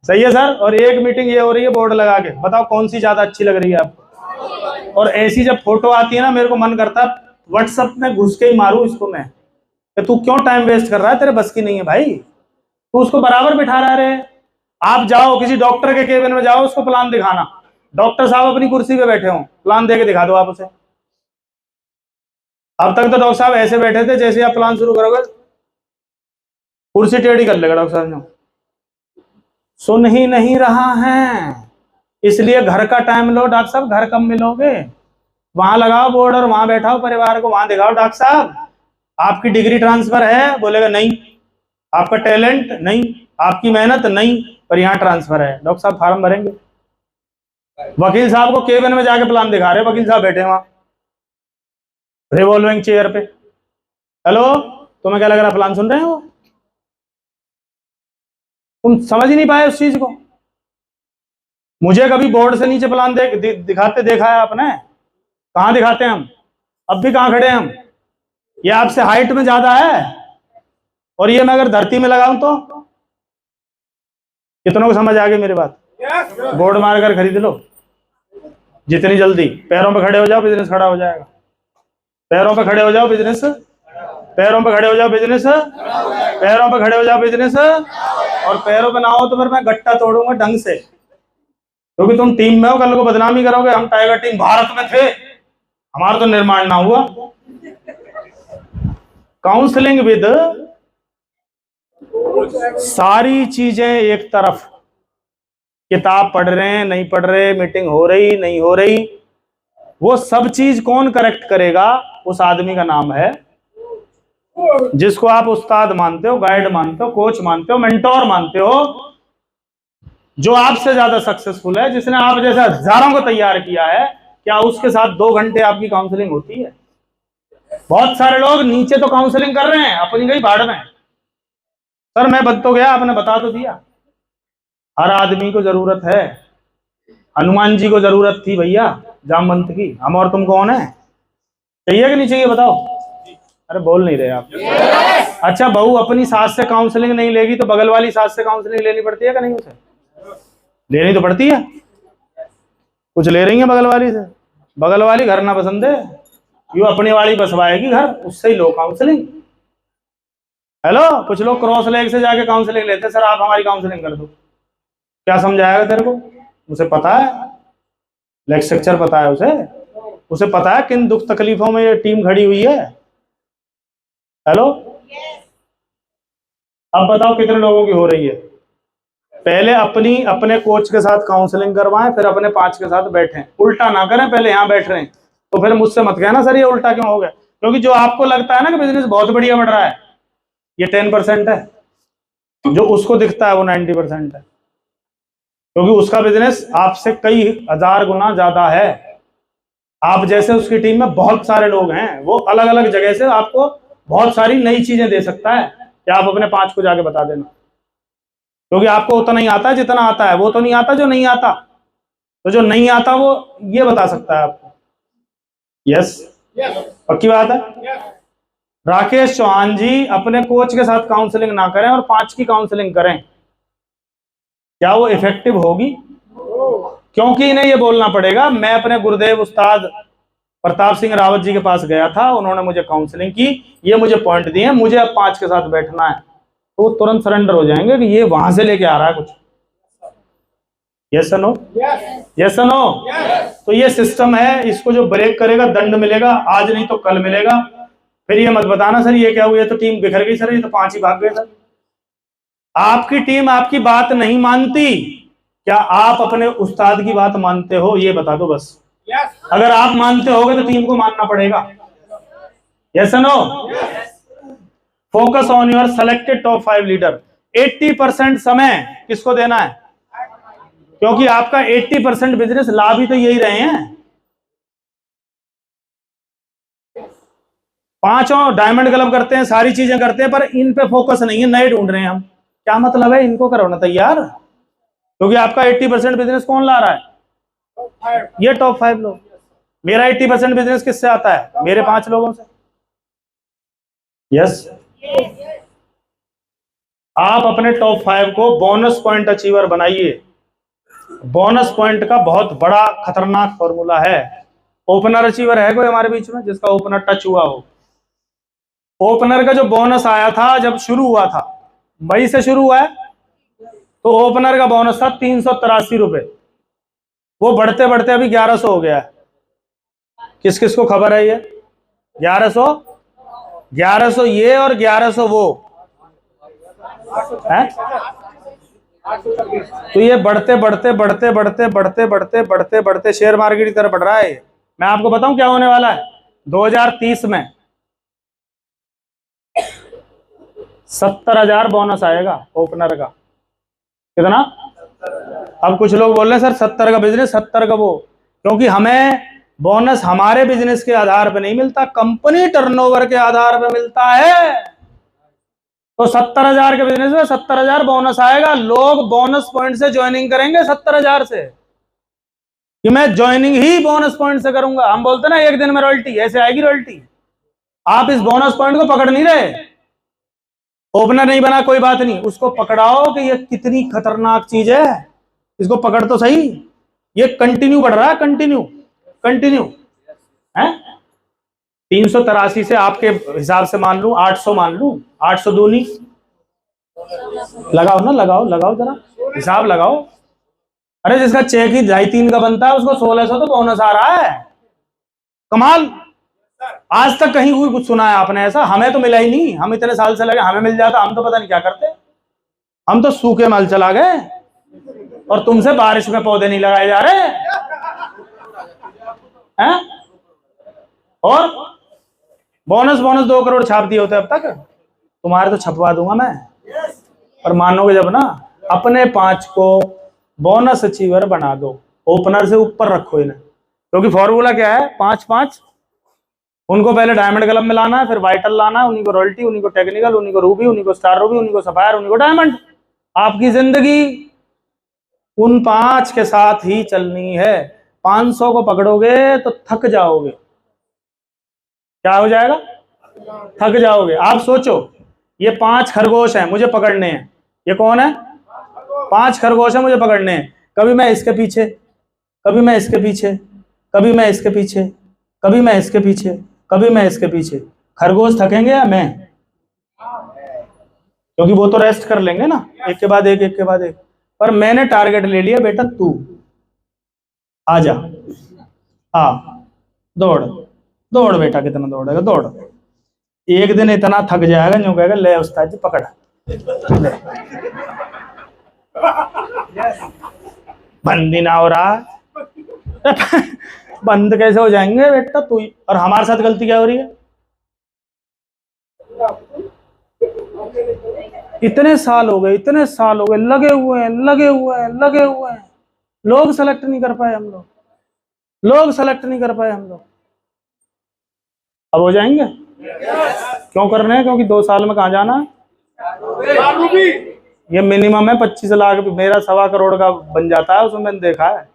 सही है सर। और एक मीटिंग ये हो रही है बोर्ड लगा के, बताओ कौन सी ज्यादा अच्छी लग रही है आपको? और ऐसी जब फोटो आती है ना, मेरे को मन करता है व्हाट्सएप में घुस के ही मारूं इसको मैं, कि तू क्यों टाइम वेस्ट कर रहा है, तेरे बस की नहीं है भाई, तू उसको बराबर बिठा रहा है। आप जाओ किसी डॉक्टर के केबिन में जाओ, उसको प्लान दिखाना, डॉक्टर साहब अपनी कुर्सी पे बैठे हो, प्लान दे के दिखा दो आप उसे। अब तक तो डॉक्टर साहब ऐसे बैठे थे, जैसे आप प्लान शुरू करोगे कुर्सी टेढ़ी कर लेगा डॉक्टर साहब ने। सुन ही नहीं रहा है, इसलिए घर का टाइम लो डॉक्टर साहब, घर कम मिलोगे। वहां लगाओ बोर्ड और वहां बैठाओ परिवार को, वहां दिखाओ डॉक्टर साहब आपकी डिग्री ट्रांसफर है, बोलेगा नहीं। आपका टैलेंट नहीं, आपकी मेहनत नहीं, पर यहाँ ट्रांसफर है। डॉक्टर साहब फार्म भरेंगे। वकील साहब को केबिन में जाके प्लान दिखा रहे, वकील साहब बैठे वहां रिवॉल्विंग चेयर पे। हेलो, तुम्हें क्या लग रहा प्लान सुन रहे हैं वो? तुम समझ ही नहीं पाए उस चीज को। मुझे कभी बोर्ड से नीचे प्लान दिखाते देखा है आपने? कहां दिखाते हैं हम? अब भी कहां खड़े हैं हम? ये आपसे हाइट में ज्यादा है, और ये मैं अगर धरती में लगाऊं तो? कितनों को समझ आ गई मेरी बात? बोर्ड मार कर खरीद लो जितनी जल्दी। पैरों पे खड़े हो जाओ, बिजनेस खड़ा हो जाएगा। पैरों पे खड़े हो जाओ, बिजनेस। पैरों पे खड़े हो जाओ, बिजनेस। पैरों पे खड़े हो जाओ, बिजनेस। और पैरों पे ना हो तो फिर मैं गट्टा तोड़ूंगा ढंग से, क्योंकि तुम टीम में हो, कल को बदनामी करोगे हम टाइगर टीम भारत में थे, हमारा तो निर्माण ना हुआ। काउंसलिंग विद सारी चीजें एक तरफ, किताब पढ़ रहे हैं नहीं पढ़ रहे, मीटिंग हो रही नहीं हो रही, वो सब चीज कौन करेक्ट करेगा? उस आदमी का नाम है जिसको आप उस्ताद मानते हो, गाइड मानते हो, कोच मानते हो, मेंटोर मानते हो, जो आपसे ज्यादा सक्सेसफुल है, जिसने आप जैसे हजारों को तैयार किया है। क्या उसके साथ 2 घंटे आपकी काउंसलिंग होती है? बहुत सारे लोग नीचे तो काउंसलिंग कर रहे हैं, अपनी गई भाड़ में। सर मैं बद तो गया, आपने बता तो दिया, हर आदमी को जरूरत है। हनुमान जी को जरूरत थी भैया जामवंत की, हम और तुम कौन है? चाहिए कि नहीं चाहिए बताओ? अरे बोल नहीं रहे आप। अच्छा, बहू अपनी सास से काउंसलिंग नहीं लेगी तो बगल वाली सास से काउंसलिंग लेनी पड़ती है कि नहीं? उसे लेनी तो पड़ती है। कुछ ले रही है बगल वाली से? बगल वाली घर ना पसंद है, यू अपनी वाली बसवाएगी घर, उससे ही लो काउंसलिंग। हेलो, कुछ लोग क्रॉस लेग से जाके काउंसलिंग लेते, सर आप हमारी काउंसलिंग कर दो। क्या समझाएगा तेरे को? उसे पता है, लेक्चर पता है उसे पता है किन दुख तकलीफों में ये टीम खड़ी हुई है। हेलो, अब बताओ कितने लोगों की हो रही है? पहले अपने कोच के साथ काउंसलिंग करवाएं, फिर अपने 5 के साथ बैठें। उल्टा ना करें, पहले यहाँ बैठ रहे हैं तो फिर मुझसे मत कहना सर ये उल्टा क्यों हो गया, क्योंकि जो आपको लगता है ना कि बिजनेस बहुत बढ़िया बढ़ रहा है, ये 10% है, जो उसको दिखता है वो 90% है, क्योंकि उसका बिजनेस आपसे कई हजार गुना ज्यादा है। आप जैसे उसकी टीम में बहुत सारे लोग हैं, वो अलग अलग जगह से आपको बहुत सारी नई चीजें दे सकता है कि आप अपने 5 को जाके बता देना, क्योंकि आपको उतना नहीं आता है जितना आता है, वो तो नहीं आता जो नहीं आता, तो जो नहीं आता वो ये बता सकता है आपको। यस, पक्की बात है। राकेश चौहान जी अपने कोच के साथ काउंसलिंग ना करें और 5 की काउंसलिंग करें, क्या वो इफेक्टिव होगी? क्योंकि इन्हें ये बोलना पड़ेगा, मैं अपने गुरुदेव उस्ताद प्रताप सिंह रावत जी के पास गया था, उन्होंने मुझे काउंसलिंग की, ये मुझे पॉइंट दिए, मुझे अब 5 के साथ बैठना है, तो वो तुरंत सरेंडर हो जाएंगे कि ये वहां से लेके आ रहा है कुछ। Yes no? Yes no? तो ये सिस्टम है, इसको जो ब्रेक करेगा दंड मिलेगा, आज नहीं तो कल मिलेगा। फिर ये मत बताना सर ये क्या हुआ, तो टीम बिखर गई सर, ये तो 5 ही भाग गए सर। आपकी टीम आपकी बात नहीं मानती, क्या आप अपने उस्ताद की बात मानते हो? ये बता दो बस। अगर आप मानते होगे तो टीम को मानना पड़ेगा। Yes no? Focus on your selected top 5 leader. 80% समय किसको देना है? क्योंकि आपका 80% बिजनेस लाभ ही तो यही रहे हैं। 5 डायमंड क्लब करते हैं, सारी चीजें करते हैं, पर इन पे फोकस नहीं है, नए ढूंढ रहे हैं हम। क्या मतलब है? इनको करो ना तैयार, क्योंकि आपका 80% बिजनेस कौन ला रहा है? ये टॉप 5 लोग। मेरा 80% बिजनेस किससे आता है? मेरे 5 लोगों से। यस, आप अपने टॉप 5 को बोनस पॉइंट अचीवर बनाइए। बोनस पॉइंट का बहुत बड़ा खतरनाक फॉर्मूला है। ओपनर अचीवर है कोई हमारे बीच में जिसका ओपनर टच हुआ हो? ओपनर का जो बोनस आया था जब शुरू हुआ था, मई से शुरू हुआ है, तो ओपनर का बोनस था 383 रुपए, वो बढ़ते बढ़ते अभी 1100 हो गया है। किस किस को खबर है ये? 1100, 1100 ये और 1100 वो है। तो ये बढ़ते बढ़ते बढ़ते बढ़ते बढ़ते बढ़ते बढ़ते बढ़ते शेयर मार्केट की तरफ बढ़ रहा है। मैं आपको बताऊं क्या होने वाला है 2030 में? 70,000 बोनस आएगा ओपनर का। कितना? अब कुछ लोग बोल रहे हैं सर 70 का बिजनेस, 70 का वो, क्योंकि हमें बोनस हमारे बिजनेस के आधार पर नहीं मिलता, कंपनी टर्नओवर के आधार पर मिलता है। तो 70,000 के बिजनेस में 70,000 बोनस आएगा। लोग बोनस पॉइंट से ज्वाइनिंग करेंगे 70,000 से, कि मैं ज्वाइनिंग ही बोनस पॉइंट से करूंगा। हम बोलते ना एक दिन में रॉयल्टी, ऐसे आएगी रॉयल्टी। आप इस बोनस पॉइंट को पकड़ नहीं रहे। ओपनर नहीं बना कोई बात नहीं, उसको पकड़ाओ कि ये कितनी खतरनाक चीज है, इसको पकड़ तो सही। ये कंटिन्यू बढ़ रहा है, कंटिन्यू कंटिन्यू है। 383 से आपके हिसाब से मान लूं 800, मान लूं 800 दूनी, लगाओ ना, लगाओ लगाओ जरा हिसाब लगाओ। अरे जिसका चेक ही 2.5-3 का बनता है उसको 1600 तो बोनस आ रहा है। कमाल। आज तक कहीं कोई कुछ सुना है आपने ऐसा? हमें तो मिला ही नहीं, हम इतने साल से लगे, हमें मिल जाता हम तो पता नहीं क्या करते। हम तो सूखे माल चला गए, और तुमसे बारिश में पौधे नहीं लगाए जा रहे हैं। और बोनस बोनस 2 करोड़ छाप दिए होते अब तक, तुम्हारे तो छपवा दूंगा मैं। और मानोगे जब ना, अपने 5 को बोनस अचीवर बना दो, ओपनर से ऊपर रखो इन्हें, क्योंकि फॉर्मूला क्या है? 5-5। उनको पहले डायमंड क्लब में लाना है, फिर वाइटल लाना है, उन्हीं को रॉयल्टी, उन्हीं को टेक्निकल, उन्हीं को रूबी, उन्हीं को स्टार रूबी, उन्हीं को सफायर, उन्हीं को डायमंड। आपकी जिंदगी उन 5 के साथ ही चलनी है। 500 को पकड़ोगे तो थक जाओगे। क्या हो जाएगा? थक जाओगे। आप सोचो, ये 5 खरगोश हैं, मुझे पकड़ने हैं। ये कौन है? 5 खरगोश हैं, मुझे पकड़ने हैं। कभी मैं इसके पीछे, कभी मैं इसके पीछे, कभी मैं इसके पीछे, कभी मैं इसके पीछे, कभी मैं इसके पीछे। खरगोश थकेंगे या मैं? क्योंकि वो तो रेस्ट कर लेंगे ना, एक के बाद एक, एक के बाद एक। पर मैंने टारगेट ले लिया, बेटा तू आजा, आ दौड़ दौड़ बेटा, कितना दौड़ेगा दौड़। एक दिन इतना थक जाएगा, यूं कहेगा ले उस्ताद जी पकड़ ले। बंद ही ना हो रहा। बंद कैसे हो जाएंगे बेटा तू ही। और हमारे साथ गलती क्या हो रही है? इतने साल हो गए, इतने साल हो गए, लगे हुए हैं, लगे हुए हैं, लगे हुए हैं। लोग सेलेक्ट नहीं कर पाए हम लोग, लोग सेलेक्ट नहीं कर पाए हम लोग। अब हो जाएंगे? क्यों कर रहे हैं? क्योंकि 2 साल में कहाँ जाना है। ये मिनिमम है 25 लाख। मेरा 1.25 करोड़ का बन जाता है, उसमें मैंने देखा है।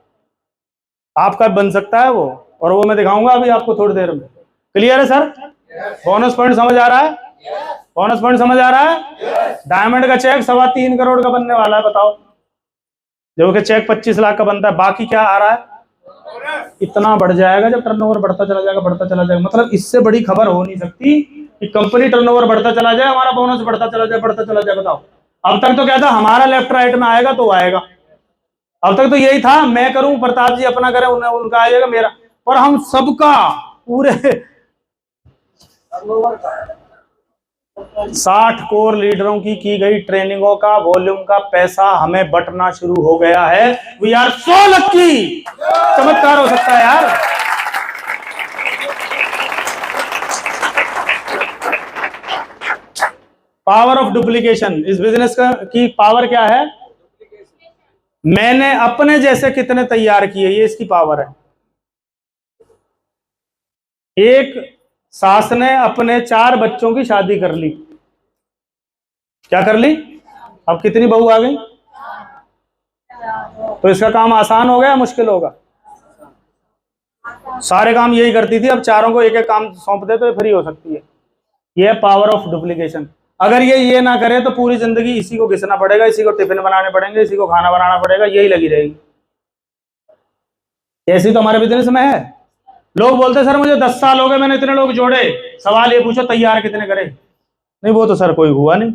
आपका बन सकता है वो, और वो मैं दिखाऊंगा अभी आपको थोड़ी देर में। क्लियर है सर? बोनस पॉइंट समझ आ रहा है? बोनस पॉइंट समझ आ रहा है? डायमंड का चेक 3.25 करोड़ का बनने वाला है, बताओ। जो कि चेक 25 लाख का बनता है, बाकी क्या आ रहा है? इतना बढ़ जाएगा जब टर्नओवर बढ़ता चला जाएगा, बढ़ता चला जाएगा। मतलब इससे बड़ी खबर हो नहीं सकती कि कंपनी टर्नओवर बढ़ता चला जाए, हमारा बोनस बढ़ता चला जाए, बढ़ता चला जाए। बताओ, अब तक तो क्या था, हमारा लेफ्ट राइट में आएगा तो आएगा। अब तक तो यही था, मैं करूं, प्रताप जी अपना करें, उनका आएगा, मेरा। पर हम सबका पूरे 60 कोर लीडरों की गई ट्रेनिंगों का वॉल्यूम का पैसा हमें बंटना शुरू हो गया है। We are so lucky. चमत्कार हो सकता है यार। Power of duplication. इस बिजनेस की पावर क्या है? मैंने अपने जैसे कितने तैयार किए, ये इसकी पावर है। एक सास ने अपने 4 बच्चों की शादी कर ली। क्या कर ली? अब कितनी बहू आ गई? तो इसका काम आसान हो गया, मुश्किल होगा? सारे काम यही करती थी, अब 4 को एक एक काम सौंप दे तो ये फ्री हो सकती है। ये है पावर ऑफ डुप्लीकेशन। अगर ये ना करे तो पूरी जिंदगी इसी को घिसना पड़ेगा, इसी को टिफिन बनाने पड़ेंगे, इसी को खाना बनाना पड़ेगा, यही लगी रहेगी। ऐसी तो हमारे बिजनेस में है। लोग बोलते सर मुझे 10 साल हो गए, मैंने इतने लोग जोड़े। सवाल ये पूछो तैयार कितने करे? नहीं, वो तो सर कोई हुआ नहीं।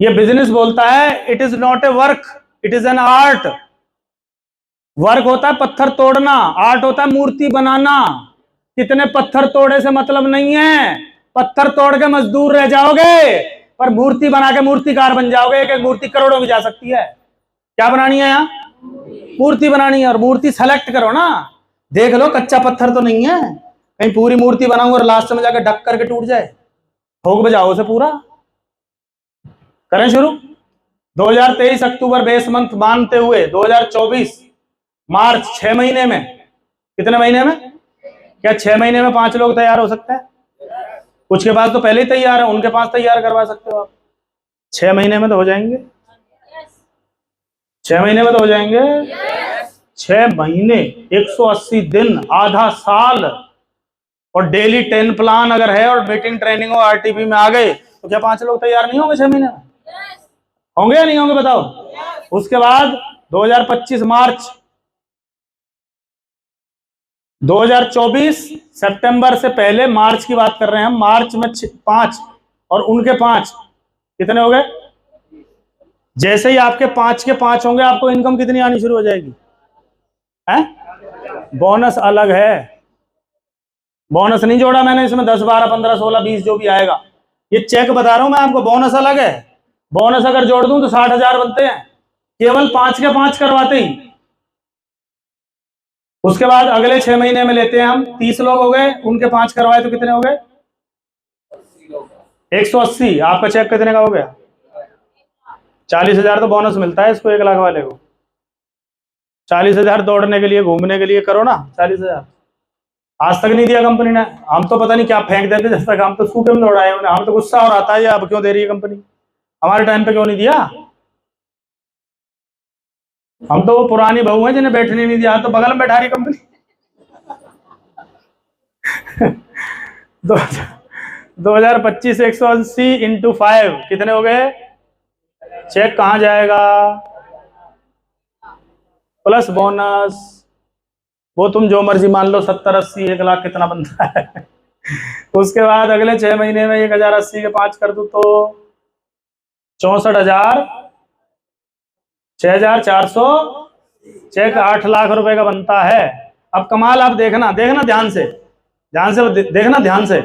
ये बिजनेस बोलता है it is not a work, it is an art. Work होता है पत्थर तोड़ना, आर्ट होता है मूर्ति बनाना। कितने पत्थर तोड़े से मतलब नहीं है। पत्थर तोड़ के मजदूर रह जाओगे, पर मूर्ति बना के मूर्तिकार बन जाओगे। एक एक मूर्ति करोड़ों की जा सकती है। क्या बनानी है? यहाँ मूर्ति बनानी है, और मूर्ति सेलेक्ट करो ना। देख लो कच्चा पत्थर तो नहीं है, कहीं पूरी मूर्ति बनाऊंगा और लास्ट में जाकर ढक करके टूट जाए। ठोक बजाओ उसे पूरा। करें शुरू। 2023 अक्टूबर बेस मंथ मानते हुए 2024 मार्च 6 महीने में, कितने महीने में? क्या 6 महीने में 5 लोग तैयार हो सकते हैं? कुछ के पास तो पहले ही तैयार है, उनके पास तैयार करवा सकते हो आप। 6 महीने में तो हो जाएंगे। 6 महीने में तो हो जाएंगे। 6 महीने, 180 दिन, आधा साल, और डेली 10 प्लान अगर है, और मीटिंग ट्रेनिंग और आरटीपी में आ गए, तो क्या 5 लोग तैयार नहीं होंगे 6 महीने में? होंगे या नहीं होंगे बताओ? उसके बाद 2025 मार्च, 2024 सितंबर से पहले मार्च की बात कर रहे हैं हम। मार्च में 5 और उनके 5 कितने हो गए? जैसे ही आपके 5 के 5 होंगे, आपको इनकम कितनी आनी शुरू हो जाएगी? हैं? बोनस अलग है। बोनस नहीं जोड़ा मैंने इसमें, 10 12 15 16 20 जो भी आएगा, ये चेक बता रहा हूं मैं आपको। बोनस अलग है। बोनस अगर जोड़ दूं तो 60,000 बनते हैं, केवल 5 के 5 करवाते ही। उसके बाद अगले 6 महीने में लेते हैं हम, 30 लोग हो गए, उनके 5 करवाए तो कितने हो गए? 180। आपका चेक कितने का हो गया? 40,000 तो बोनस मिलता है इसको, 1 लाख वाले को। 40,000 दौड़ने के लिए, घूमने के लिए करो ना। 40,000 आज तक नहीं दिया कंपनी ने। हम तो पता नहीं क्या फेंक देते जब तक, हम तो सूखे में दौड़ाए उन्हें। हम तो गुस्सा और आता है अब क्यों दे रही है कंपनी, हमारे टाइम पे क्यों नहीं दिया। हम तो वो पुरानी बहू हैं जिन्हें बैठने नहीं दिया, तो बगल में बैठा रही कंपनी। 2025 180 इंटू 5 कितने हो गए? चेक कहाँ जाएगा? प्लस बोनस, वो तुम जो मर्जी मान लो, 70 80 1 लाख कितना बनता है। उसके बाद अगले 6 महीने में 1080 के 5 कर दूं तो 64,000, 6,400, चेक 8 लाख रुपए का बनता है। अब कमाल आप देखना, देखना ध्यान से, देखना ध्यान से।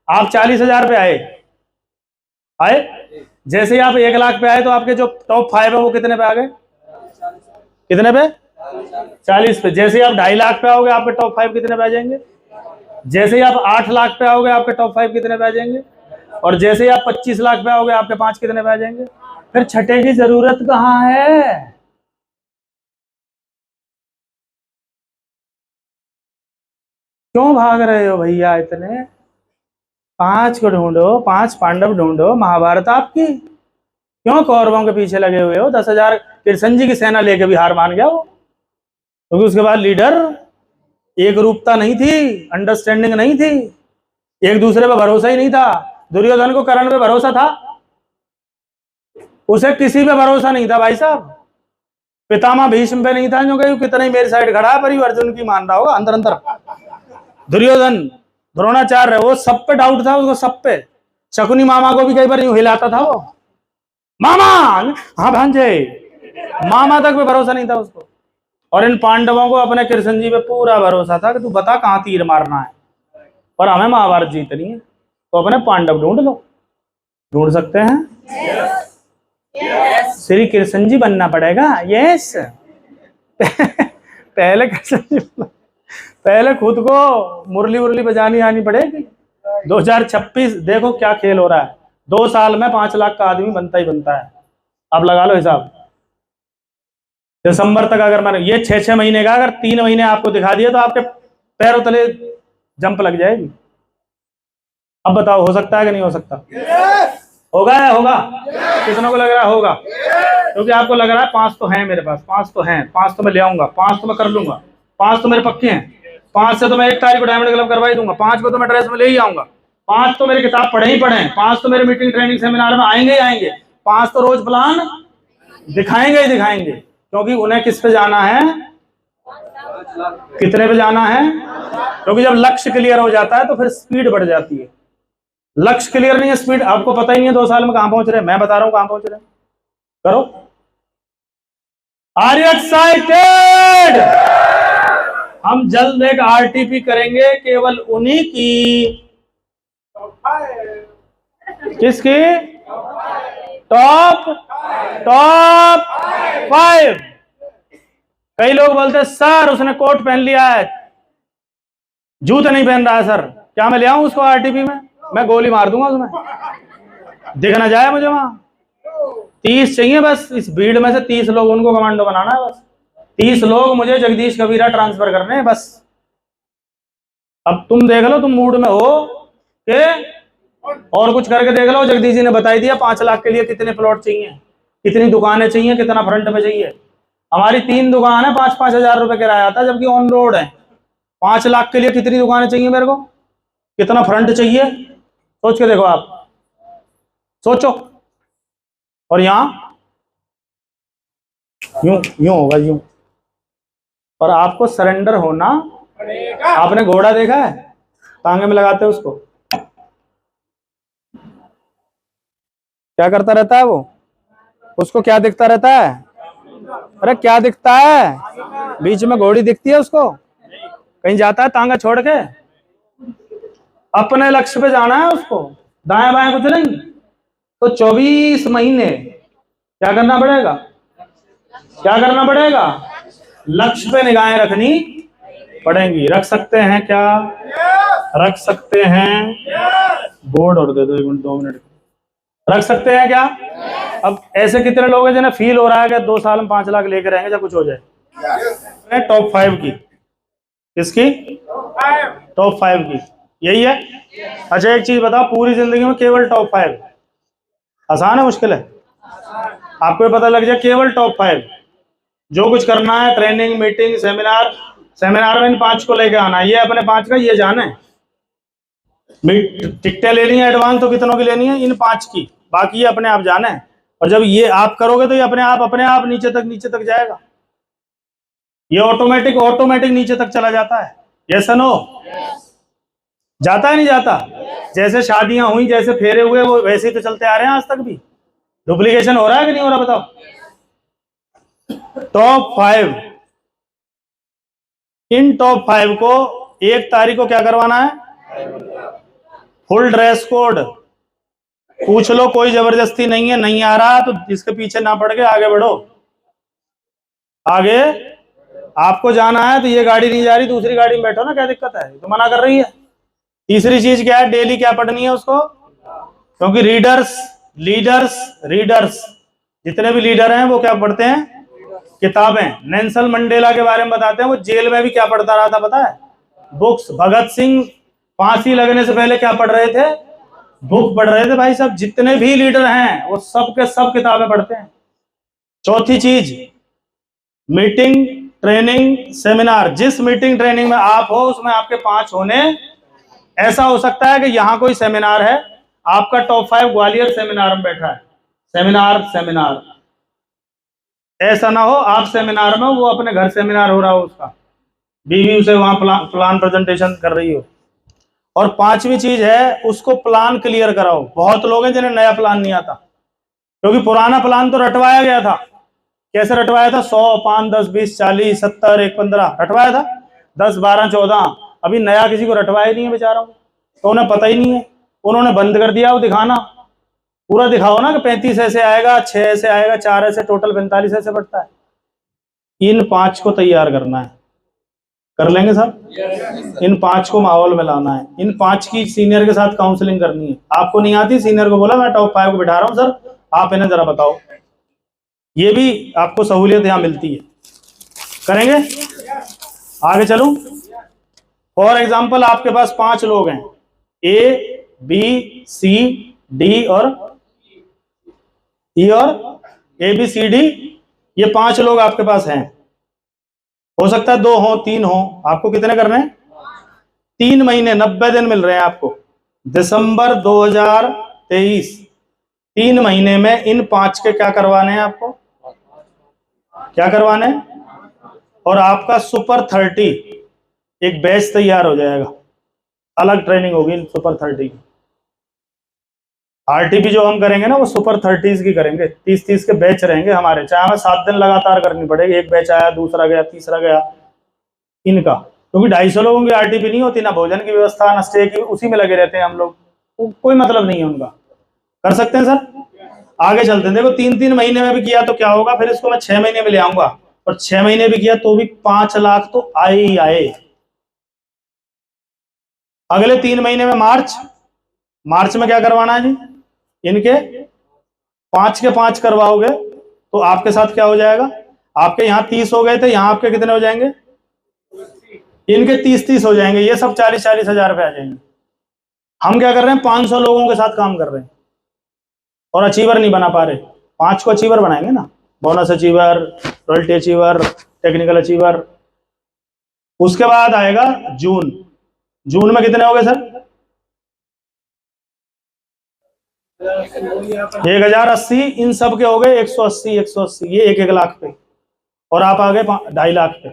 आप 40,000 पे आए, जैसे ही आप 1 लाख पे आए तो आपके जो टॉप 5 है वो कितने पे आ गए? कितने पे? 40 पे। जैसे ही आप 2.5 लाख पे आओगे आपके टॉप 5 कितने पे आ जाएंगे? जैसे ही आप 8 लाख पे आओगे आपके टॉप 5 कितने पे आ जाएंगे? और जैसे ही आप 25 लाख पे आओगे आपके 5 कितने पे आ जाएंगे? फिर छठे की जरूरत कहाँ है? क्यों भाग रहे हो भैया इतने? 5 को ढूंढो, 5 पांडव ढूंढो, महाभारत आपकी। क्यों कौरवों के पीछे लगे हुए हो? 10,000 कृष्ण जी की सेना लेके भी हार मान गया वो, क्योंकि उसके बाद लीडर एक रूपता नहीं थी, अंडरस्टैंडिंग नहीं थी, एक दूसरे पे भरोसा ही नहीं था। दुर्योधन को कर्ण पे भरोसा था, उसे किसी पे भरोसा नहीं था भाई साहब। पितामह भीष्म पे नहीं था, क्योंकि कितना ही मेरी साइड खड़ा है पर अर्जुन की मान रहा होगा अंदर अंदर। दुर्योधन, द्रोणाचार्य, वो सब पे डाउट था उसको, सब पे। शकुनी मामा को भी कई बार यूं हिलाता था वो, मामा, हाँ भांजे, मामा तक पे भरोसा नहीं था उसको। और इन पांडवों को अपने कृष्ण जी पे पूरा भरोसा था कि तू बता कहां तीर मारना है, पर हमें महाभारत जीतनी है, तो अपने पांडव ढूंढ लो। ढूंढ सकते हैं? श्री कृष्ण जी बनना पड़ेगा। यस। पहले कृष्ण जी, पहले खुद को मुरली उरली बजानी आनी पड़ेगी। 2026 देखो क्या खेल हो रहा है। 2 साल में 5 लाख का आदमी बनता ही बनता है। आप लगा लो हिसाब। दिसंबर तक अगर मैंने ये 6 महीने का अगर 3 महीने आपको दिखा दिया तो आपके पैरों तले जंप लग जाएगी। अब बताओ हो सकता है कि नहीं हो सकता? होगा या होगा? कितनों को लग रहा है होगा? क्योंकि आपको लग रहा है 5 तो हैं मेरे पास, 5 तो हैं, 5 तो मैं ले आऊंगा, 5 तो मैं कर लूंगा, 5 तो मेरे पक्के हैं, 5 से तो मैं 1 तारीख को डायमंड क्लब करवा ही दूंगा, 5 को तो मैं ड्रेस में ले ही आऊंगा, 5 तो मेरी किताब पढ़े ही पढ़े, 5 तो मेरे मीटिंग ट्रेनिंग सेमिनार में आएंगे ही आएंगे, 5 तो रोज प्लान दिखाएंगे ही दिखाएंगे। क्योंकि उन्हें किस पे जाना है? कितने पे जाना है? क्योंकि जब लक्ष्य क्लियर हो जाता है तो फिर स्पीड बढ़ जाती है। लक्ष्य क्लियर नहीं है, स्पीड आपको पता ही नहीं है 2 साल में कहां पहुंच रहे हैं। मैं बता रहा हूं कहां पहुंच रहे हैं। करो। Are you excited? हम जल्द एक आरटीपी करेंगे केवल उन्हीं की। किसकी? टॉप 5। कई लोग बोलते हैं सर उसने कोट पहन लिया है, जूते नहीं पहन रहा है सर, क्या मैं ले आऊं उसको आरटीपी में? मैं गोली मार दूंगा उसमें, दिख ना जाए मुझे वहां। 30 चाहिए बस, इस भीड़ में से 30 लोग उनको कमांडो बनाना है बस। 30 लोग मुझे जगदीश कबीरा ट्रांसफर करने हैं बस। अब तुम देख लो, तुम मूड में हो कि और कुछ करके देख लो। जगदीश जी ने बताई दिया 5 लाख के लिए कितने प्लॉट चाहिए, कितनी दुकानें चाहिए, कितना फ्रंट में चाहिए। हमारी 3 दुकान है, 5-5 हजार रुपए किराया आता है, जबकि ऑन रोड है। 5 लाख के लिए कितनी दुकानें चाहिए मेरे को, कितना फ्रंट चाहिए, सोच के देखो आप, सोचो। और यहां यूं यूं होगा, यूं। और आपको सरेंडर होना। आपने घोड़ा देखा है, टांगे में लगाते हैं उसको, क्या करता रहता है वो? उसको क्या दिखता रहता है? अरे क्या दिखता है? बीच में घोड़ी दिखती है उसको? कहीं जाता है टांगा छोड़ के? अपने लक्ष्य पे जाना है उसको, दाएं बाएं कुछ नहीं। तो 24 महीने क्या करना पड़ेगा? क्या करना पड़ेगा? लक्ष्य पे निगाहें रखनी पड़ेंगी। रख सकते हैं क्या? रख सकते हैं। बोर्ड और दे दो 1 मिनट 2 मिनट। रख सकते हैं क्या? अब ऐसे कितने लोग हैं जिन्हें फील हो रहा है कि 2 साल में 5 लाख लेकर रहेंगे जब कुछ हो जाए? टॉप 5 की। किसकी? टॉप 5 की। यही है। अच्छा एक चीज बताओ, पूरी जिंदगी में केवल टॉप 5 आसान है मुश्किल है? आपको पता लग जाए केवल टॉप 5, जो कुछ करना है, ट्रेनिंग, मीटिंग, सेमिनार, सेमिनार में इन 5 को लेके आना है। ये अपने 5 का ये जाने। टिकटें लेनी है एडवांस तो कितनों की लेनी है? इन 5 की। बाकी ये अपने आप जाने। और जब ये आप करोगे तो ये अपने आप नीचे तक जाएगा। ये ऑटोमेटिक नीचे तक चला जाता है। Yes no? जाता है नहीं जाता? जैसे शादियां हुई, जैसे फेरे हुए, वो वैसे ही तो चलते आ रहे हैं आज तक भी। डुप्लीकेशन हो रहा है कि नहीं हो रहा बताओ? टॉप 5, इन टॉप 5 को 1 तारीख को क्या करवाना है? Full dress code. पूछ लो, कोई जबरदस्ती नहीं है। नहीं आ रहा तो इसके पीछे ना पड़ के आगे बढ़ो। आगे आपको जाना है तो ये गाड़ी नहीं जा रही, दूसरी गाड़ी में बैठो ना, क्या दिक्कत है? तो मना कर रही है। तीसरी चीज क्या है? डेली क्या पढ़नी है उसको? क्योंकि रीडर्स जितने भी लीडर हैं वो क्या पढ़ते हैं? किताबें। नेल्सन मंडेला के बारे में बताते हैं, वो जेल में भी क्या पढ़ता रहा था पता है? बुक्स। भगत सिंह फांसी लगने से पहले क्या पढ़ रहे थे? बुक पढ़ रहे थे। भाई साहब, जितने भी लीडर हैं वो सब के सब किताबें पढ़ते हैं। चौथी चीज, मीटिंग, ट्रेनिंग, सेमिनार। जिस मीटिंग ट्रेनिंग में आप हो उसमें आपके 5 होने। ऐसा हो सकता है कि यहाँ कोई सेमिनार है, आपका टॉप 5 ग्वालियर सेमिनार में बैठा है। सेमिनार ऐसा ना हो आप सेमिनार में, वो अपने घर सेमिनार हो रहा हो, उसका बीवी उसे वहां प्लान प्रेजेंटेशन कर रही हो। और 5वीं चीज है, उसको प्लान क्लियर कराओ। बहुत लोग हैं जिन्हें नया प्लान नहीं आता, क्योंकि पुराना प्लान तो रटवाया गया था। कैसे रटवाया था? 100, 5, 10, 20, 40, 70, 1, 15 रटवाया था। 10, 12, 14 अभी नया किसी को रटवाया नहीं है बेचारों को, तो उन्हें पता ही नहीं है। उन्होंने बंद कर दिया वो दिखाना। पूरा दिखाओ ना कि 35 ऐसे आएगा, 6 ऐसे आएगा, 4 ऐसे, टोटल 45 ऐसे बढ़ता है। इन 5 को तैयार करना है। कर लेंगे सर? इन 5 को माहौल में लाना है। इन 5 की सीनियर के साथ काउंसलिंग करनी है। आपको नहीं आती, सीनियर को बोला मैं टॉप 5 को बिठा रहा हूं सर, आप इन्हें जरा बताओ। ये भी आपको सहूलियत यहां मिलती है। करेंगे? आगे चलूं? फॉर एग्जाम्पल, आपके पास 5 लोग हैं, ए, बी, सी, डी और ई, और ए, बी, सी, डी। ये 5 लोग आपके पास हैं। हो सकता है 2 हो, 3 हो। आपको कितने करने हैं? 3 महीने 90 दिन मिल रहे हैं आपको। दिसंबर 2023, 3 महीने में इन 5 के क्या करवाने हैं आपको? क्या करवाने हैं? और आपका सुपर 30 एक बैच तैयार हो जाएगा। अलग ट्रेनिंग होगी सुपर 30 की। आरटीपी जो हम करेंगे ना, वो सुपर 30s की करेंगे। 30 के बैच रहेंगे हमारे, चाहे हमें 7 दिन लगातार करनी पड़ेगी। एक बैच आया, दूसरा गया, तीसरा गया, इनका। क्योंकि 250 लोगों की आरटीपी नहीं होती, ना भोजन की व्यवस्था, ना स्टे की, उसी में लगे रहते हैं हम लोग। तो कोई मतलब नहीं है उनका। कर सकते हैं सर? आगे चलते हैं। देखो, 3-3 महीने में भी किया तो क्या होगा, फिर इसको मैं 6 महीने में ले आऊंगा, और 6 महीने भी किया तो भी 5 लाख तो आए ही आए। अगले 3 महीने में मार्च में क्या करवाना है जी? इनके 5 के 5 करवाओगे तो आपके साथ क्या हो जाएगा? आपके यहाँ 30 हो गए थे, यहाँ आपके कितने हो जाएंगे? इनके 30 हो जाएंगे। ये सब 40 हजार रुपए आ जाएंगे। हम क्या कर रहे हैं? 500 लोगों के साथ काम कर रहे हैं और अचीवर नहीं बना पा रहे। 5 को अचीवर बनाएंगे ना, bonus achiever, royalty achiever, technical achiever. उसके बाद आएगा जून में कितने हो गए सर? 1080। इन सब के हो गए 180। ये 1-1 लाख पे, और आप आ गए 2.5 लाख पे।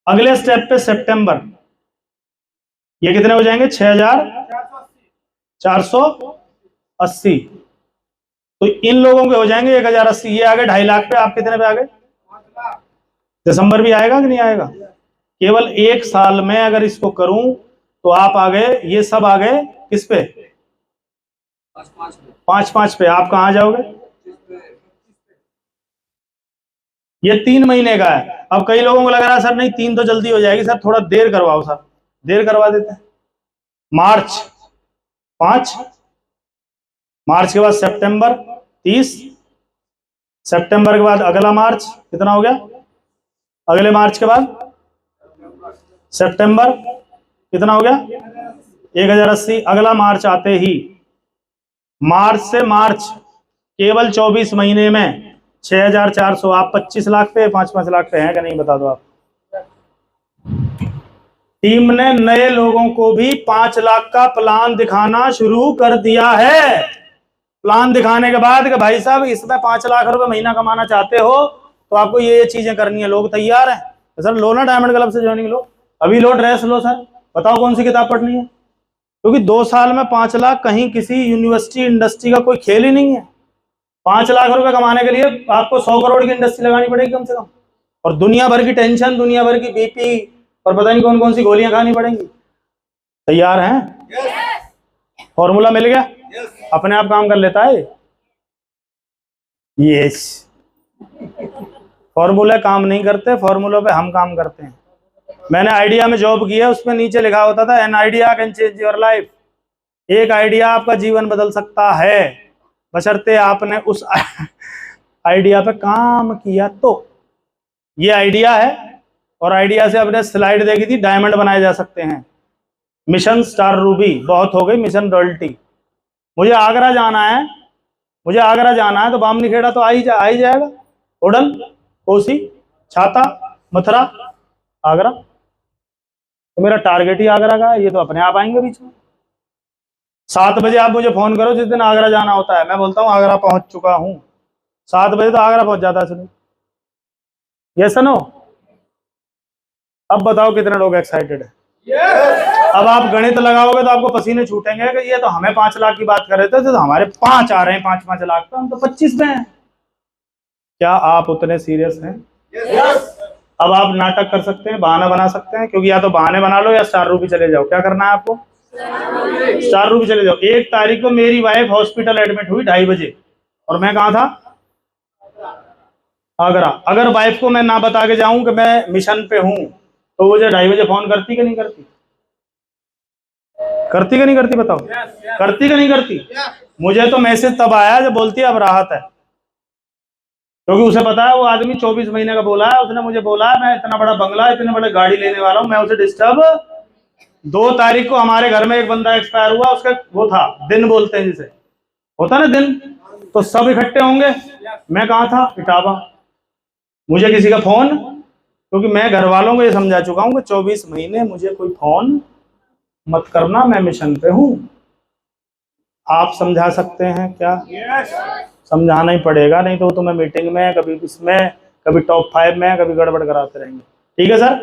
अगले स्टेप पे सितंबर, ये कितने हो जाएंगे? 6480। तो इन लोगों के हो जाएंगे 1080। ये आ गए 2.5 लाख पे। आप कितने पे आ गए? दिसंबर भी आएगा कि नहीं आएगा? केवल 1 साल में अगर इसको करूं तो आप आ गए, ये सब आ गए किस पे? 5-5 पे। आप कहां जाओगे? ये 3 महीने का है। अब कई लोगों को लग रहा है सर नहीं 3 तो जल्दी हो जाएगी सर, थोड़ा देर करवाओ सर। देर करवा देते हैं। मार्च 5, मार्च के बाद सितंबर 30, सितंबर के बाद अगला मार्च कितना हो गया? अगले मार्च के बाद सितंबर कितना हो गया? 1080। अगला मार्च आते ही, मार्च से मार्च केवल 24 महीने में 6,400। आप 25 लाख पे 5-5 लाख पे हैं कि नहीं, बता दो आप। टीम ने नए लोगों को भी 5 लाख का प्लान दिखाना शुरू कर दिया है। प्लान दिखाने के बाद कि भाई साहब इसमें 5 लाख रुपए महीना कमाना चाहते हो तो आपको ये चीजें करनी है। लोग तैयार हैं तो सर लो ना, डायमंड क्लब से ज्वाइनिंग लो, अभी लो, ड्रेस लो सर, बताओ कौन सी किताब पढ़नी है। क्योंकि 2 साल में 5 लाख कहीं किसी यूनिवर्सिटी इंडस्ट्री का कोई खेल ही नहीं है। 5 लाख रुपए कमाने के लिए आपको 100 करोड़ की इंडस्ट्री लगानी पड़ेगी कम से कम, और दुनिया भर की टेंशन, दुनिया भर की बीपी और पता नहीं कौन कौन सी गोलियां खानी पड़ेंगी। तैयार हैं? फॉर्मूला मिल गया? अपने आप काम कर लेता है। यस, फॉर्मूला काम नहीं करते, फॉर्मूलों पे हम काम करते हैं। मैंने आइडिया में जॉब की है, उसमें नीचे लिखा होता था an idea can change your life. एक आइडिया आपका जीवन बदल सकता है, बशर्ते आपने उस आइडिया पे काम किया तो। ये आइडिया है और आइडिया से अपने स्लाइड देखी थी, डायमंड बनाए जा सकते हैं। मिशन स्टार रूबी, बहुत हो गई मिशन रॉयल्टी। मुझे आगरा जाना है, मुझे आगरा जाना है तो बामनी खेड़ा तो आ ही जाएगा। उड़न, कोसी, छाता, मथुरा, आगरा, तो मेरा टारगेट ही आगरा का है। ये तो अपने आप आएंगे बीच में। 7 बजे आप मुझे फोन करो जिस दिन आगरा जाना होता है, मैं बोलता हूँ आगरा पहुंच चुका हूँ। 7 बजे तो आगरा पहुंच जाता है। सुनो, ये सुनो, अब बताओ कितने लोग एक्साइटेड है? अब आप गणित लगाओगे तो आपको पसीने छूटेंगे कि ये तो हमें 5 लाख की बात कर रहे थे तो हमारे 5 आ रहे हैं, 5-5 लाख तो हम तो 25 में हैं। क्या आप उतने सीरियस हैं? अब आप नाटक कर सकते हैं, बहाना बना सकते हैं, क्योंकि या तो बहाने बना लो या स्टार रूबी चले जाओ। क्या करना है आपको? स्टार रूबी चले जाओ। 1 तारीख को मेरी वाइफ हॉस्पिटल एडमिट हुई 2:30 बजे, और मैं कहाँ था? आगरा। अगर वाइफ को मैं ना बता के जाऊं कि मैं मिशन पे हूं तो मुझे 2:30 बजे फोन करती कि नहीं करती? करती कि नहीं करती? बताओ, करती कि नहीं करती? मुझे तो मैसेज तब आया जब बोलती है अब राहत है, क्योंकि उसे पता है वो आदमी 24 महीने का बोला है। उसने मुझे बोला है मैं इतना बड़ा बंगला, इतने बड़े गाड़ी लेने वाला हूं, मैं उसे डिस्टर्ब। 2 तारीख को हमारे घर में एक बंदा एक्सपायर हुआ, उसका वो था दिन, बोलते हैं जिसे, होता ना दिन, तो सब इकट्ठे होंगे। मैं कहाँ था? इटावा। मुझे किसी का फोन, क्योंकि मैं घर वालों को ये समझा चुका हूं कि 24 महीने मुझे कोई फोन मत करना, मैं मिशन पे हूं। आप समझा सकते हैं क्या? समझाना ही पड़ेगा, नहीं तो तुम्हें मीटिंग में, कभी इसमें, कभी टॉप 5 में, कभी गड़बड़ कराते रहेंगे। ठीक है सर?